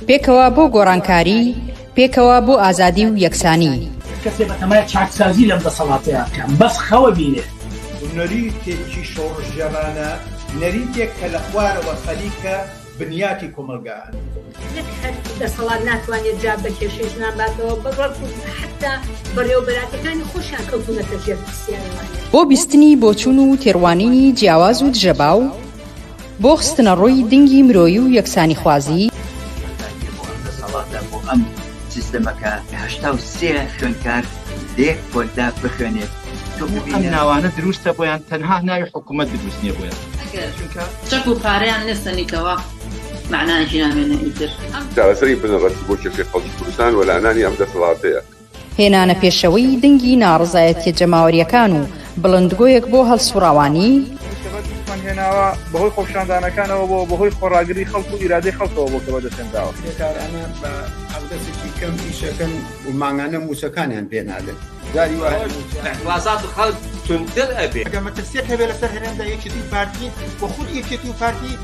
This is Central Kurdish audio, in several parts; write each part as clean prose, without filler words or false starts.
پێکەوە بۆ گۆڕانکاری، پێکەوە بۆ ئازادی و یەکسانی. کەسێ بەتەمای چاکسازی لەم دەسەڵاتەیە بکەم، بەس خەوە بینێ. نەریتێکی شۆڕژێرانە، نەریتێک کە لە خوارەوە خەریکە بنیاتی کۆمەلگایان. هەر دەسەڵات ناتوانێت جا بە کێشەش ناباتەوە بەڕۆ حتا بەڕێوەبەراتەکانی خۆشیان کەوتونەتە ژێر پرسیارەوانە. بۆ بیستنی بۆچوون و تێڕوانینی جیاواز و دژەباو، بۆ خستنە ڕۆی دنگی مرۆیی و یەکسانی خوازی، بۆ ئەم سیستەمەکە 83 خوێندکار لێک کۆلدا بخوێنێت. ئەم ناوانە دروستە بۆیان تەنها ناوی حکوومەت دروست نییە بۆیان چەک و پارەیان لەستەنیکەوە معناکی نامێنە ئیتر چارەسەری بنەڕەتی بۆ کێشەی خەڵکی کوردستان و لەعنانی ئەم دەسەڵاتەیە. هێنانە پێشەوەی دنگی ناڕزایەتیە جەماوەریەکان و بڵندگۆیەک بۆ هەڵسوڕاوانی، هێناوە بەهۆی خۆپشاندانەکانەوە بۆ بەهۆی خۆڕاگری خەڵک و ئیرادەی خەڵکەوە بۆ کە بەدەستێنراوە. بێکارانە بە ئەودەستێکی کەم ئیشەکەن و ماگانە موچەکانیان پێنادن. وازات خەڵک تونتر ئەبێ. ئەگەر مەترسیەک هەبێ لەسەر هەرێمدا یەکێتی پارتی و خود یەکێتی و پارتی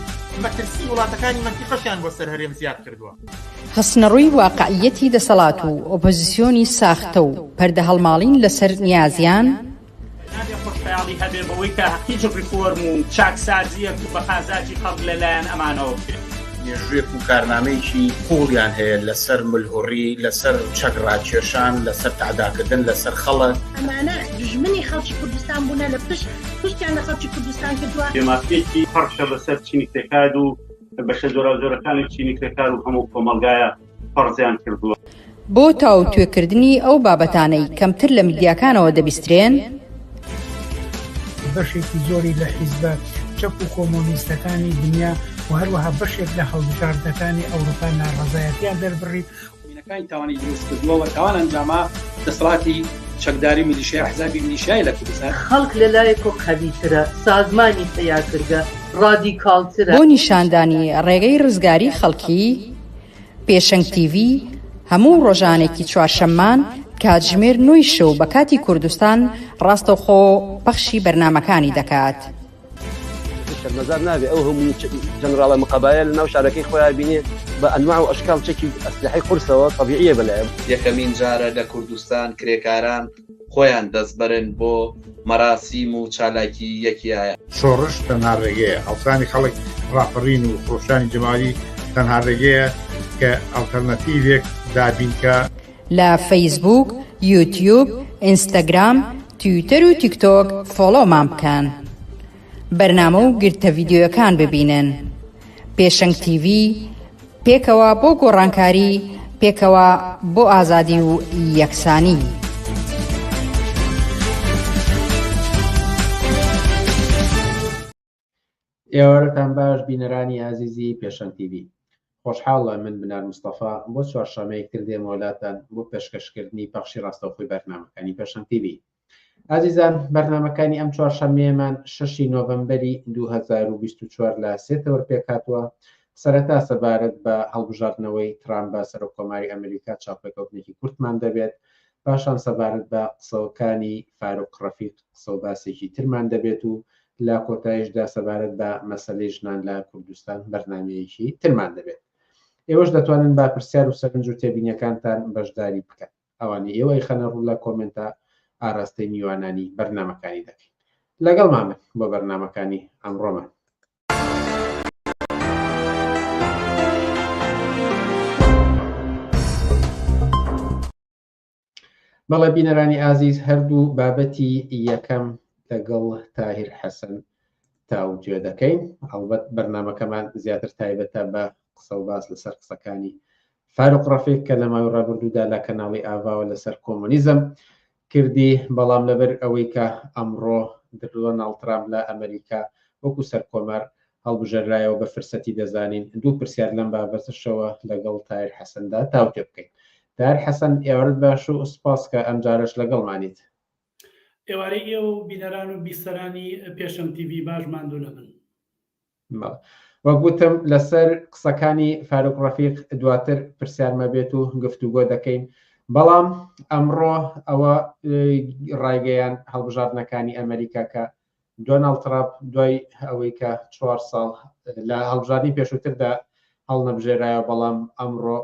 مەترسی وڵاتەکانی مەنتیقەشیان بۆ سەر هەرێم زیاد کردووە. خستنەڕووی واقعیەتی دەسەڵات و ئۆپۆزیسیۆنی ساختە و پەردە هەڵماڵین لەسەر نیازیان، خۆشحاڵی هەبێ بەوەی کە هیچ ریفۆرم و چاکسازیەک و بەخازاجی خەڵک لەلایەن ئەمانەوە بکرێت. مێژوویەک و کارنامەیەکی قوڵیان هەیە لەسەر ملهوڕی، لەسەر چەکڕاکێشان، لەسەر تعداکردن لەسەر خەڵک. ئەمانە دژمنی خەڵکی کوردستان بوونە لە پشتیان لە خەڵکی کوردستان کردووە. دێماسیەکی پەرشە بەسەر چینی کرێکار و بەشە زۆرەکانی چینی کرێکار و هەموو کۆمەلگایە پەرزیان کردووە. بۆ تاو توێکردنی ئەو بابەتانەی کەمتر لە میدیاکانەوە دەبیسترێن، بەشێکی زۆری لە حیزبە چەپ و کۆمۆنیستەکانی دنیا و هەروەها بەشێک لە هەڵبژاردەکانی ئەوروپا ناڕەزایەتیان دەربڕی ەکانی تاوانی دروست کردووە تاوان ئەنجاما دەسەڵاتی چەکداری میلیشیای حزابی میلیشیای لە کوردستان. خەڵک لەلایەکۆ قەویترە، سازمانی تەیارکردە، ڕادیکاڵترە. بۆ نیشاندانی ڕێگەی ڕزگاری خەڵکی، پێشەنگ تیڤ هەموو ڕۆژانێکی چوارشەممان کاتژمێر 9 شەو بە کاتی کوردستان ڕاستەوخۆ پەخشی بەرنامەکانی دەکات. شەرمەزار نابێ ئەو هەموو جەنەراڵە مقەبایە لە ناو شارەکەی خۆیان بینێ بە ئەنواع و ئەشکال چەکی ئەسلحەی قورسەوە طەبیعیە بەلایەن. یەکەمین جارە لە کوردستان کرێکاران خۆیان دەستبەرن بۆ مەراسیم و چالاکی یەکیایە. شۆڕش تەنها ڕێگەیە، هەڵسانی خەڵک ڕاپەڕین و خۆشانی جەماوی تەنها ڕێگەیە کە ئەڵتەرنەتیڤێک دابینکە. لە فەیسبوک، یوتیوب، ئینستاگرام، تویتەر و تیکتۆک فۆلۆمان بکەن. بەرنامە و گرتە ڤیدیۆیەکان ببینن. پێشەنگ تیڤ، پێکەوە بۆ گۆڕانکاری، پێکەوە بۆ ئازادی و یەکسانی. ئێوارەتان باش بینەرانی عزیزی پێشەنگ تیڤ. خۆشحاڵە من بنار مستەفا بۆ چوارشەمەیەکتر دێمە وڵاتان بۆ پێشکەشکردنی پەخشی ڕاستەوخۆی بەرنامەکانی پێشەنگ تیڤ. عزیزان، بەرنامەکانی ئەم چوارشەمەیەمان 6 نۆڤەمبەری 2024 لە 3 پێکهاتووە. سەرەتا سەبارەت بە هەڵبژاردنەوەی ترامپ بە سەرۆکۆماری ئەمریکا چاوپێکەوتنێکی کورتمان دەبێت، پاشان سەبارەت بە قسەوەکانی فاروق ڕەفیق قسە و باسێکی ترمان دەبێت و لە کۆتایشدا سەبارەت بە مەسەلەی ژنان لە کوردستان بەرنامەیەکی ترمان دەبێت. ئێوەش دەتوانن با پرسیار و سەرنج و تێبینیەکانتان بەشداری بکەن. ئەوانی ئێوەی خەنە ڕوو لە کۆمنتە ئاراستەی میوانانی بەرنامەکانی دەکەین. لەگەڵ مامن بۆ بەرنامەکانی ئەمڕۆمان. بەڵێ بینەرانی ئازیز، هەردوو بابەتی یەکەم لەگەڵ تاهیر حەسەن تاو گوێ دەکەین. ئەڵبەت بەرنامەکەمان زیاتر تایبەتە بە قسە و باس لەسەر قسەکانی فاروق ڕەفیق کە لە ماوەی ڕابردوودا لە کەناڵی ئاڤاوە لەسەر کۆمۆنیزم کردی، بەڵام لەبەر ئەوەی کە ئەمڕۆ دۆناڵد ترامپ لە ئەمریکا وەکو سەرکۆمەر هەڵبژێرایەوە بە فرسەتی دەزانین دوو پرسیار لەم بابەتشەوە لەگەڵ تاهیر حەسەندا تاوتێ بکەین. تاهیر حەسەن، ئێوارەت باش و سوپاس کە ئەم جارش لەگەڵمانیت. ئێوارەی ئێوە و بینەران و بیسەرانی پێشەنگ تیڤ باش ماندوو لەبن. وەگوتم لەسەر قسەکانی فاروق ڕەفیق دواتر پرسیارمە بێت و گفتوگۆ دەکەین، بەڵام ئەمڕۆ ئەوە ڕایگەیان هەڵبژاردنەکانی ئەمریکا کە دۆناڵد ترامپ دوای ئەوەی کە 4 ساڵ لە هەڵبژاردننی پێشووتردا هەڵ نەبژێرایە بەڵام ئەمڕۆ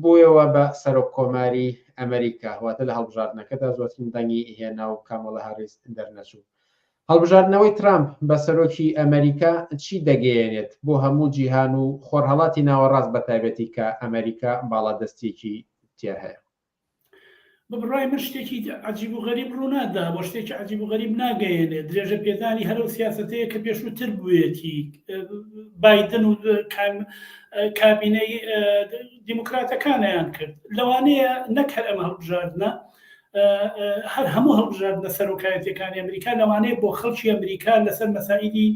بوویەوە بە سەرۆک کۆماری ئەمریکا واتە لە هەڵبژاردنەکەدا زۆرترین دەنگی هێنا و کامەڵە هاریس دەرنەچوو. هەڵبژاردنەوەی ترامپ بە سەرۆکی ئەمریکا چی دەگەیەنێت بۆ هەموو جیهان و خۆرهەڵاتی ناوەڕاست بە تایبەتی کە ئەمریکا باڵادەستێکی تێ هەیە؟ بڕای من شتێکی عجیب و غەریب ڕوونادا بۆ شتێکی عجیب و غەریب ناگەیەنێت درێژە پێدانی هەرو سیاسەتەیە کە پێشووتر بوویەتی بایدن و کابینەی دیموکراتەکانیان کرد لەوانەیە نەک هەر ئەمە هەڵبژاردنە هەر هەموو هەڵبژاردنە سەرۆکایەتیەکانی ئەمریکا لەوانەیە بۆ خەڵکی ئەمریکا لەسەر مەسائیلی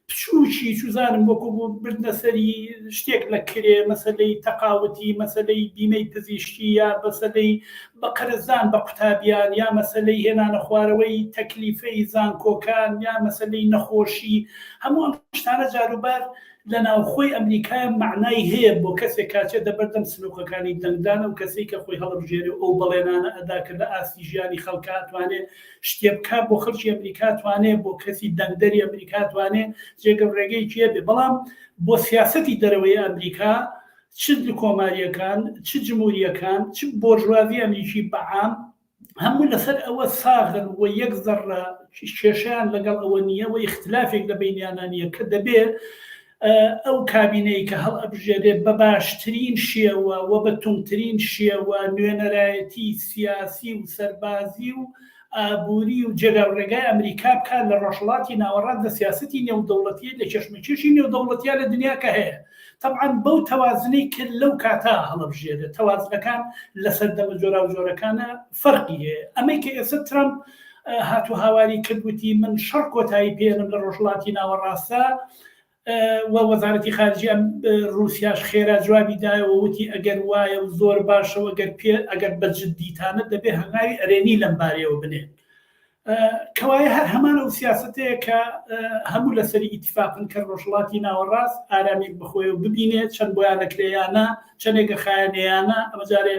پچوشی چوزانم وەکو بۆ بردنە سەری شتێک لە کرێ مەسەلەی تەقاوەتی مەسەلەی بیمەی پزیشکی یا مەسەلەی بە قەرزان بە قوتابیان یا مەسەلەی هێنانە خوارەوەی تەکلیفەی زانکۆکان یا مەسەلەی نەخۆشی هەموو ئەم شتانە جاروبار لە ناوخۆی ئەمریکای معنای هەیە بۆ کەسێک کاچێ دەبەردەم سلوکەکانی دەنگدانە و کەسێک کە خۆی هەڵبژێری ئەو بەڵێنانە ئەداکرد لە ئاستی ژیانی خەڵکا توانێت شتێ بکە بۆ خەڵکی ئەمریکا توانێت بۆ کەسی دەنگدەری ئەمریکا توانێت جێگە ڕێگەی کێ بێ بەڵام بۆ سیاسەتی دەرەوەی ئەمریکا چ کۆماریەکان چ جمهوریەکان چ بۆرژوازی ئەمریکی بەعام هەموو لەسەر ئەوە ساغن و یەک زەڕە کێشیان لەگەڵ ئەوە نییە و اختلافێک لە بینیانە نییە کە دەبێت ئەو کابینەی کە هەڵ ئەبژێرێت بە باشترین شێوە و بە توندترین شێوە نوێنەرایەتی سیاسی و سەربازی و ئابووری و جێگاڕێگای ئەمریکا بکات لە ڕۆژهەڵاتی ناوەڕاست لە سیاسەتی نێودەوڵەتیە لە کێشمەکێشی نێودەوڵەتیە لە دنیا کە هەیە طبعاً بەو تەوازنەی کرد لەو کاتا هەڵەبژێرێت تەوازنەکان لەسەر دەمە جۆرا و جۆرەکانە فەرقی هەیە ئەمەی کە ئێستا ترامپ هاتوو هاواری کردوتی من شەڕ کۆتایی پێێنم لە ڕۆژهەڵاتی ناوەڕاستە و وەزارەتی خارجی رووسیاش خێرا جوابی دایەوە وتی ئەگەر وایە و زۆر باشەوە ئەگەر بەجددیتانە دەبێ هەنگاوی ئەرێنی لەم بارەیەوە بنێن کەوایە هەر هەمانە و سیاستەیە کە هەموو لەسەری ئیتیفاقن کە ڕۆژهەڵاتی ناوەڕاست ئارامێک بخۆی و ببینێت چەند بۆیان لەکرێیانە چەندێکە خایەنەیانە ئەمەجارێ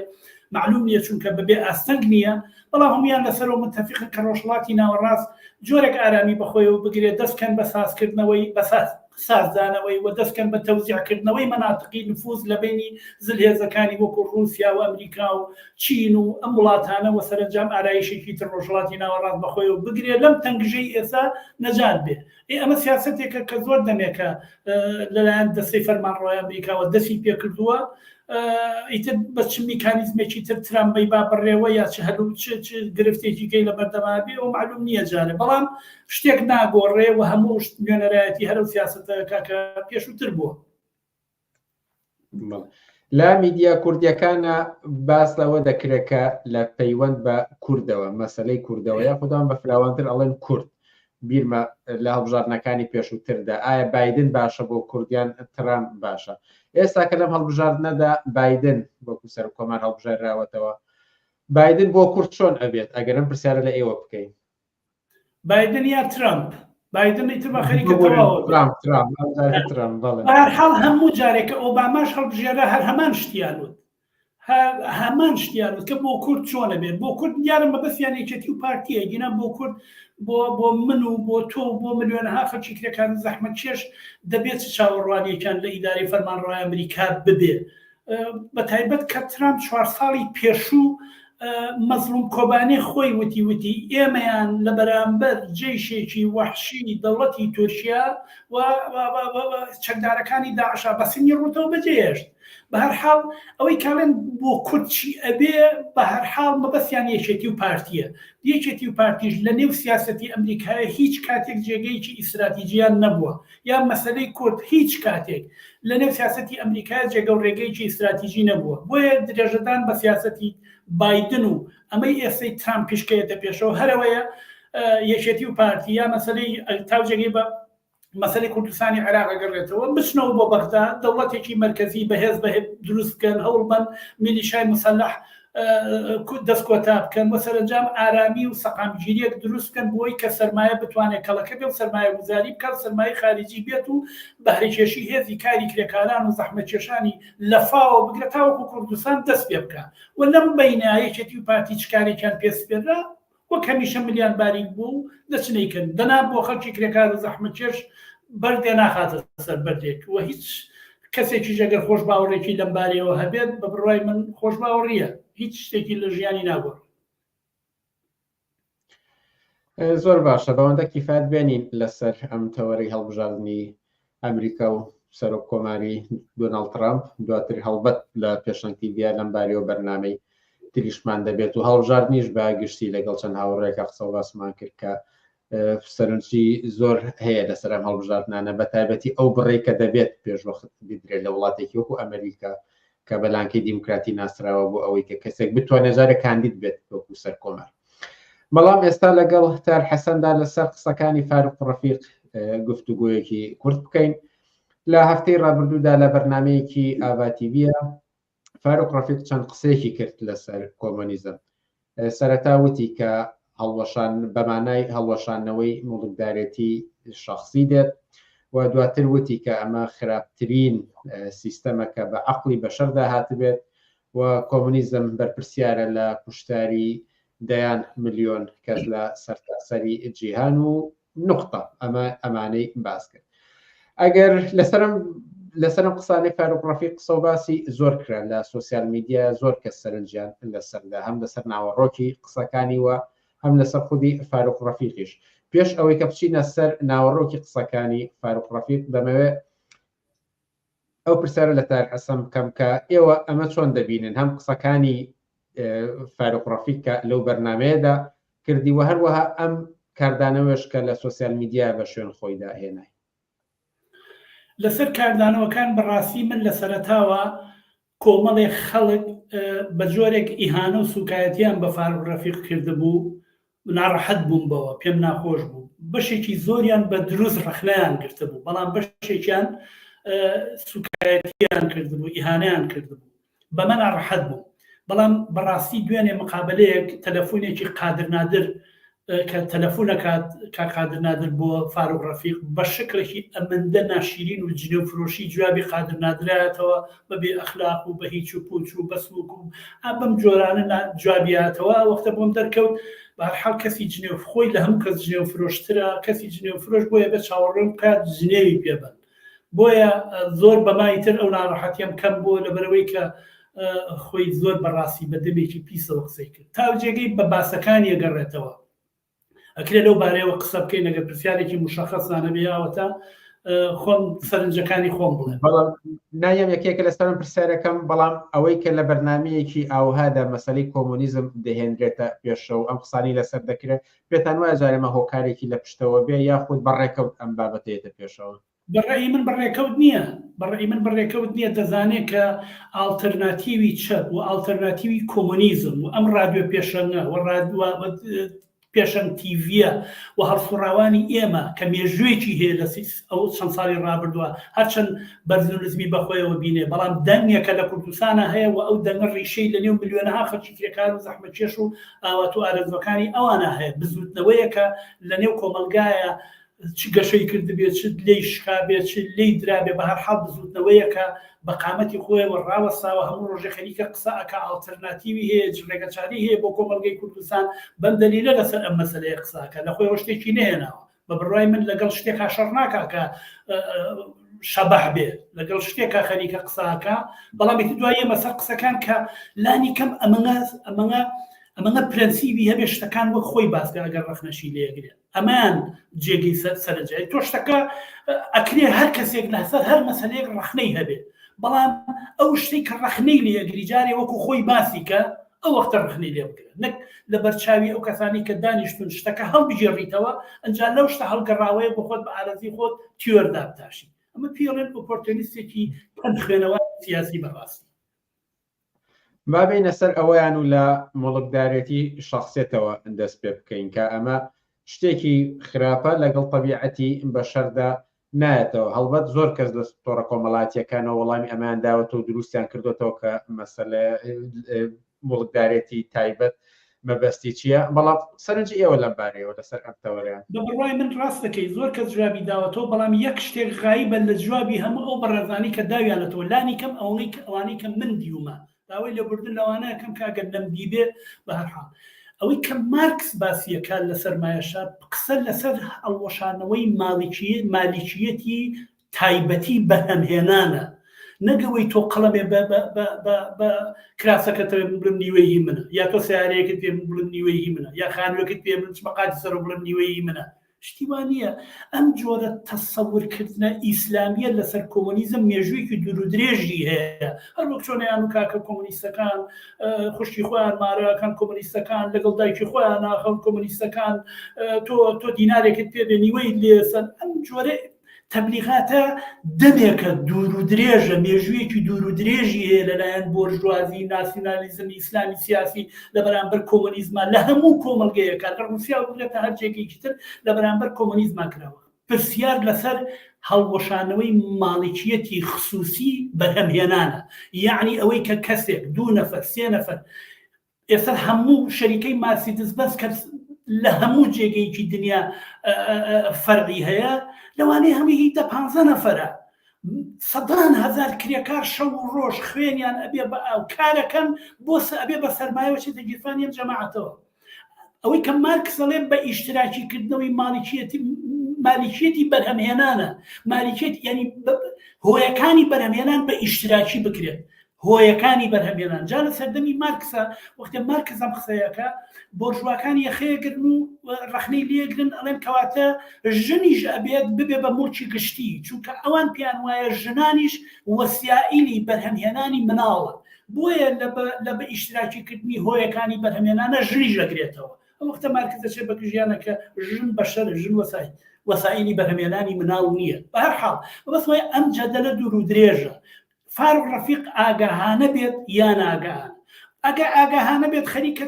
معلوم نییە چونکە بەبێ ئاستەنگ نییە بەڵام هەمویان لەسەرەوە متتەفقن کە ڕۆژهەڵاتی ناوەڕاست جۆرێک ئارامی بەخۆی و بگرێت دەستکەن بە سازکردنەوەی سازدانەوەی و دەستکەن بە تەوزیعکردنەوەی مەناتقی نفوز لە بینی زلهێزەکانی وەکو رووسیا و ئەمریکا و چین و ئەم وڵاتانە و سەرنجام ئارایشێکی تر ڕۆژهەڵاتی ناوەڕاست بەخۆی و بگرێت لەم تەنگژەی ئێستا نەجات بێ ئەمە سیاسەتێکە کە زۆر دەمێکە لەلایەن دەستەی فەرمانڕەوای ئەمریکاوە دەستی پێکردووە ئیتر بە چ میکانیزمێکی تر ترامبەی با بڕێوە یا چ هەلو چ گرفتێکی کەی لە بەردەما بێ و معلوم نییە جارێ بەڵام شتێک ناگۆڕێ و هەموو نوێنەرایەتی هەرو سیاسەتەکە کە پێشووتر بووە. لە میدیا کوردیەکانە باس لەوە دەکرێت کە لە پەیوەند بە کوردەوە مەسەلەی کوردەوەیە خوددان بە فراوانتر ئەڵێن کورد بیرمە لە هەڵبژاردنەکانی پێشووتردا ئایا بایدن باشە بۆ کوردیان ترامپ باشە ئێستا کە لەم هەڵبژاردنەدا بایدن بۆکو سەر کۆمان هەڵبژێراوەتەوە بایدن بۆ کورد چۆن ئەبێت ئەگەر ئەم پرسیارە لە ئێوە بکەین بایدن یا ترامپ بایدن ئیتر بە خەریکەوە هەرحاڵ هەموو جارێکە ئۆباماش هەڵبژێرا هەر هەمان شتیانوت هەمان شتیانوت کە بۆ کورد چۆنە بێت بۆ کورد دیارم بەبەستیان یەکێتی و پارتیە گینا بۆ کورد بۆ من و بۆ تۆ بۆ ملیۆنەها خەڵکی کرێکان زەحمەت چێش دەبێت چاوەڕوانیەکان لە ئیداری فەرمانڕەوای ئەمریکا ببێ بە تایبەت کە ترامپ 4 ساڵی پێشوو مەزلوم کۆبانێ خۆی وتی ئێمەیان لە بەرامبەر جێیشێکی وەحشی دەوڵەتی تورکیا و چەکدارەکانی داعشا بە سنگی ڕوتەوە بەجێهێشت بە هەرحاڵ ئەوەی کاڵێن بۆ کوردچی ئەبێ بە هەرحاڵ مەبەستیان یەکێتی و پارتیە یەکێتی و پارتیش لە نێو سیاسەتی ئەمریکای هیچ کاتێک جێگەیەکی ئیستراتیجیان نەبووە یا مەسەلەی کورد هیچ کاتێک لە نێو سیاسەتی ئەمریکای جێگە و ڕێگەیەکی ئیستراتیجی نەبووە بۆیە درێژەدان بە سیاسەتی بایدن و ئەمەی ئێستای ترامپ پیشکەیەتە پێشەوە هەرەوەیە یەکێتی و پارتی یا مەسەلەی تاوجێگەی بە مەسەلەی کوردستانی عێراق ئەگەڕێتەوە بچنەوە بۆ بەغدا دەوڵەتێکی مەرکەزی بەهێز دروست بکەن هەوڵبەن میلیشای مسەلح دەست کۆتا بکەن و سەرنجام ئارامی و سەقامگیریەک دروست بکەن بۆی کە سەرمایە بتوانێت کەڵەکە بێ و سەرمایە گوزاری بکات سەرمایە خارجی بێت و بەهرەکێشی هێزی کاری کرێکاران و زەحمەتکێشانی لە فاوە بگرێت تاوەکو کوردستان دەست پێ بکات و لەم بەینە یەکێتی و پارتی چکارێکیان پێسپێرا وەک هەمیشە ملیان باریک بوو دەچنەیکن دەنا بۆ خەڵکی کرێکار و زەحمەتکێش بەردێ ناخاتە سەر بەردێک و هیچ کەسێکی جەگەر خۆش باوەڕێکی لەم بارەوە هەبێت بە بڕوای من خۆش باوەڕیە هیچ شتێکی لە ژیانی ناگۆڕ. زۆر باشە بەوەندە کیفات بێنین لەسەر ئەم تەوەری هەڵبژاردننی ئەمریکا و سەرۆک کۆماری دۆناڵد ترامپ دواتر هەڵبەت لە پێشەنگتیڤە لەم بارەوە بەرنامەی تریشمان دەبێت و هەڵبژاردننیش بە گشتی لەگەڵ چەند هاوڕێکە قسە و باسمان کرد کە سەرنجی زۆر هەیە لەسەر ئەم هەڵبژاردنانە بە تایبەتی ئەو بڕێ کە دەبێت پێشوەخت بدرێت لە وڵاتێکی وەکو ئەمریکا کە بەلانکەی دیموکراتی ناسراوە بۆ ئەوەی کە کەسێک بتوانێت جارێک کاندید بێت وەکو سەر کۆمار. بەڵام ئێستا لەگەڵ تار حەسەندا لەسەر قسەکانی فاروق ڕەفیق گفتوگویەکی کورت بکەین. لە هەفتەی ڕابردوودا لە بەرنمەیەکی ئاڤاتیڤە فاروق ڕەفیق چەند قسەیەکی کرد لەسەر کۆمۆنیزم. سەرەتا وتی کە هەڵوەشان بەمانای هەڵوەشانەوەی مڵکدارێتی شخصی دێت و دواتر وتی کە ئەمە خراپترین سیستەمەکە بە عەقلی بەشەردا هاتبێت و کۆمۆنیزم بەرپرسیارە لە کوشتاری دەیان ملیۆن کەس لە سەرتاسەری جیهان و نقطە ئەمانەی باس کرد. ئەگەر لەسەرم قسانی فاروق ڕەفیق قسە و باسی زۆر کرا لە سوسیال میدیا زۆر کەس سەرنجیان لەسەردا هەم لەسەر ناوەڕۆکی قسەکانی وە هەم لەسەر خودی فاروق ڕەفیقیش. پێش ئەوەی کە بچینە سەر ناوەڕۆکی قسەکانی فاروق ڕەفیق دەمەوێت ئەو پرسیارە لە تار حەسەن بکەم کە ئێوە ئەمە چۆن دەبینن هەم قسەکانی فاروق ڕەفیق کە لەو بەرنامەیەدا کردی و هەروەها ئەم کاردانەوەش کە لە سوسیال میدیا بە شوێن خۆیدا هێنای. لەسەر کاردانەوەکان بەڕاستی من لە سەرەتاوە کۆمەڵێ خەڵک بە جۆرێک ئیهانە و سوکایەتیان بە فاروق ڕەفیق کردبوو ناڕەحەت بووم بەوە پێم ناخۆش بوو بەشێکی زۆریان بە دروست ڕەخنەیان گرتبوو بەڵام بەشێکیان سوکایەتیان کردبوو ئیهانەیان کردبوو بەمە ناڕەحەت بوو. بەڵام بەڕاستی دوێنێ مقابلەیەک تەلەفۆنێکی قادر نادر کە تەلەفۆنەکات کا قادر نادر بۆ فاروق ڕەفیق بە شکلێکی ئەمەندە ناشیرین و جنێ و فرۆشی جوابی قادر نادرایەتەوە بەبێ ئەخلاق و بە هیچ و پوچ و بەسلوک و بەم جۆرانە جوابیاتەوە وەختە بۆم دەرکەوت بەهەرحاڵ کەسی جنێ و خۆی لە هەموو کەس جنێ و فرۆشترە کەسی جنێ و فرۆش بۆیە بە چاوەڕێم بکات جنێوی پێبن بۆیە زۆر بەمایتر ئەو ناڕەحەتیم کەم بووە لەبەرەوەی کە خۆی زۆر بەڕاستی بە دەمێکی پیسەوە قسەی کرد تا جێگەی بە باسەکانی ئەگەڕێتەوە ئەکرێ لەو بارەیەوە قسە بکەین ئەگەر پرسیارێکی مشەخەسانە بێیاوەتە خۆم سەرنجەکانی خۆم بڵێن. بەڵام نایم یەکێکە لەسەرم پرسیارەکەم بەڵام ئەوەی کە لە بەرنمەیەکی ئاوهادا مەسەلەی کۆمۆنیزم دەهێنرێتە پێشەوە ئەم قسانی لەسەر دەکرێت پێتان وایە جارێمە هۆکارێکی لە پشتەوە بێ یاخود بەڕێکەوت ئەم بابەتێتە پێشەوە. بەڕێی من بەڕێکەوت نییە بەڕێی من بەڕێکەوت نییە دەزانێت کە ئالتەرناتیوی چەپ و ئالتەرناتیوی کۆمۆنیزم و ئەم رادیۆ پێشەنگە و پێشەنگ تیڤە و هەڵسوڕاوانی ئێمە کە مێژوێکی هەیە لە ئەو چەند ساڵی ڕابردووە هەرچەند بەرزنزمی بەخۆیەوە بینێ بەڵام دەنگێکە لە کوردستانە هەیە و ئەو دەنگە ڕیشەی لە نێو ملیۆنەها خەڵکی کرێکار و زەحمەتکێش و ئاوات و ئارەزوەکانی ئەوانە هەیە بزوتنەوەیەکە لە نێو کۆمەلگایە چ گەشەی کردبێت چ لێی شکابێت چ لێی درابێ بە هەرحاڵ بزوتنەوەیەکە بە قامەتی خۆیەوە ڕاوەساوە هەموو ڕۆژێ خەریکە قسەکە ئالتەرناتیوی هەیە ڕێگەچاری هەیە بۆ کۆمەلگەی کوردستان بەم دەلیلە لەسەر ئەم مەسەلەیە قساکە لە خۆی شتێکی نهێناوە بە بڕای من لەگەڵ شتێکا شەڕ ناکا کە شەبەح بێ لەگەڵ شتێکە خەریکە قساکە بەڵام دوای ئێمە سەر قسەکان کە لانی کەم ئەمەنە پرەنسیبی هەبێ شتەکان وەک خۆی باسکە ئەگەر ڕەخنەشی لێگرێت ئەمان جێگەی سەرنجای تۆ شتەکە ئەکرێ هەر کەسێک لەسەر هەر مەسەلەیەک ڕەخنەی هەبێ بەڵام ئەو شتەی کە ڕەخنەی لێگری جارێ وەکو خۆی باسی کە ئەو وەختە ڕەخنەی لێ بکرێت نەک لە بەرچاوی ئەو کەسانی کە دانیشتون شتەکە هەڵبژێڕیتەوە ئەنجا لەو شتە هەڵگەڕاوەیە بۆ خۆت بە ئارەزی خۆت تیۆردا بتاشی ئەمە پیڵێن ئۆپۆرتۆنیستێکی پەند خوێنەوە سیاسی بەڕاستی. بابینە سەر ئەوەیان و لە مڵکدارێتی شخصێتەوە دەست پێ بکەین کە ئەمە شتێکی خراپە لەگەڵ طبیعەتی بەشەردا نایەتەوە هەڵبەت زۆر کەس لە تۆڕە کۆمەڵاتیەکانەوە وەڵامی ئەمان داوەتە و دروستیان کردوێتەوە کە مەسەلە مڵکدارێتی تایبەت مەبەستی چییە بەڵام سەرنجی ئێوە لەم بارەیەوە لەسەر ئەم تەوەریان بە بڕوای من ڕاست دەکەی زۆر کەس جوابی داوەتەوە بەڵام یەک شتێک غایبە لە جوابی هەموو ئەو بەڕێزانی کە داویانەتەوە لانی کەم ئەوانەی کە من دیومە داوای لە بردن لەوانەیە کەم کاگەر لەم دیبێ بە هەرحاڵ ئەوەی کە مارکس باسیەکە لە سەرمایەشار قسە لەسەر هەڵوەشانەوەی مالیکیەتی تایبەتی بەهەمهێنانە، نەگەوەی تۆ قەڵەمێ بە کراسەکەتەوێ بڵم نیوەی منە، یا تۆ سیارەیەکت پێ بڵم نیوەی منە، یا خانووەکەت پێ من چمەقاتی سەر بڵم نیوەی منە. شتیوان نییە. ئەم جۆرە تەسەورکردنە ئیسلامیە لەسەر کۆمۆنیزم مێژوویەکی دوور و درێژی هەیە. هەر وەک چۆنیان و کاکە کۆمۆنیستەکان خوشتی خۆیان مارەکان کۆمۆنیستەکان لەگەڵ دایکی خۆیان ناخەون کۆمۆنیستەکان تۆ دینارێکت پێ نیوەی لێسەر. ئەم جۆرە تەبلیغاتە دەمێکە دوور و درێژە، مێژوویەکی دوور و درێژی هەیە لەلایەن بۆرژوازی ناسیۆنالیزمی ئیسلامی سیاسی لە بەرامبەر کۆمۆنیزمان لە هەموو کۆمەڵگەیەکان لە رووسیا و بێتە هەر جێگەیەکی تر لە بەرامبەر کۆمۆنیزمان کراوە. پرسیار لەسەر هەڵوەشانەوەی ماڵکیەتی خصوصی بەرهەمهێنانە، یعنی ئەوەی کە کەسێک 2 نەفەر 3 نەفەر ئێستا هەموو شەریکەی مارسیدس بەس کە لە هەموو جێگەیەکی دنیا فەرقی هەیە، لەوانەیە هەمووی 15 نەفەرە، سەدان هەزار کرێکار شەو و ڕۆژ خوێنیان ئەبێ بە ئاو کارەکەن بۆ ئەبێ بە سەرمایەوە چێتە گیرفانی ئەم جەماعەتەوە. ئەوەی کە مارکس دەڵێ بە ئیشتراکیکردنەوەی مالیکیەتی بەرهەمهێنانە، مالیکیەت یعنی هۆیەکانی بەرهەمهێنان بە ئیشتراکی بکرێت، هۆیەکانی بەرهەمهێنان. جا لە سەردەمی مارکسە وەختە مارکس ئەم قسەیەکە بۆرژواکان یەخەیەگرن و ڕەخنەی لێگرن ئەڵێن کەواتە ژنیش ئەبێت ببێ بە موڵکی گشتی، چونکە ئەوان پێیان وایە ژنانیش وەسیائیلی بەرهەمهێنانی مناڵە، بۆیە لە بە ئیشتراکیکردنی هۆیەکانی بەرهەمهێنانە ژنیش ئەگرێتەوە. ئەو وەختە مارکس دەچێت بە گژیانەکە ژن بەشەر، ژن وەسائیلی بەرهەمهێنانی مناڵ نییە. بە هەر حاڵ بەس وایە ئەم جەدەلە دوور و درێژە. فاروق ڕەفیق ئاگاهانە بێت یان ئاگاهان، ئەگە ئاگاهانە بێت خەریکە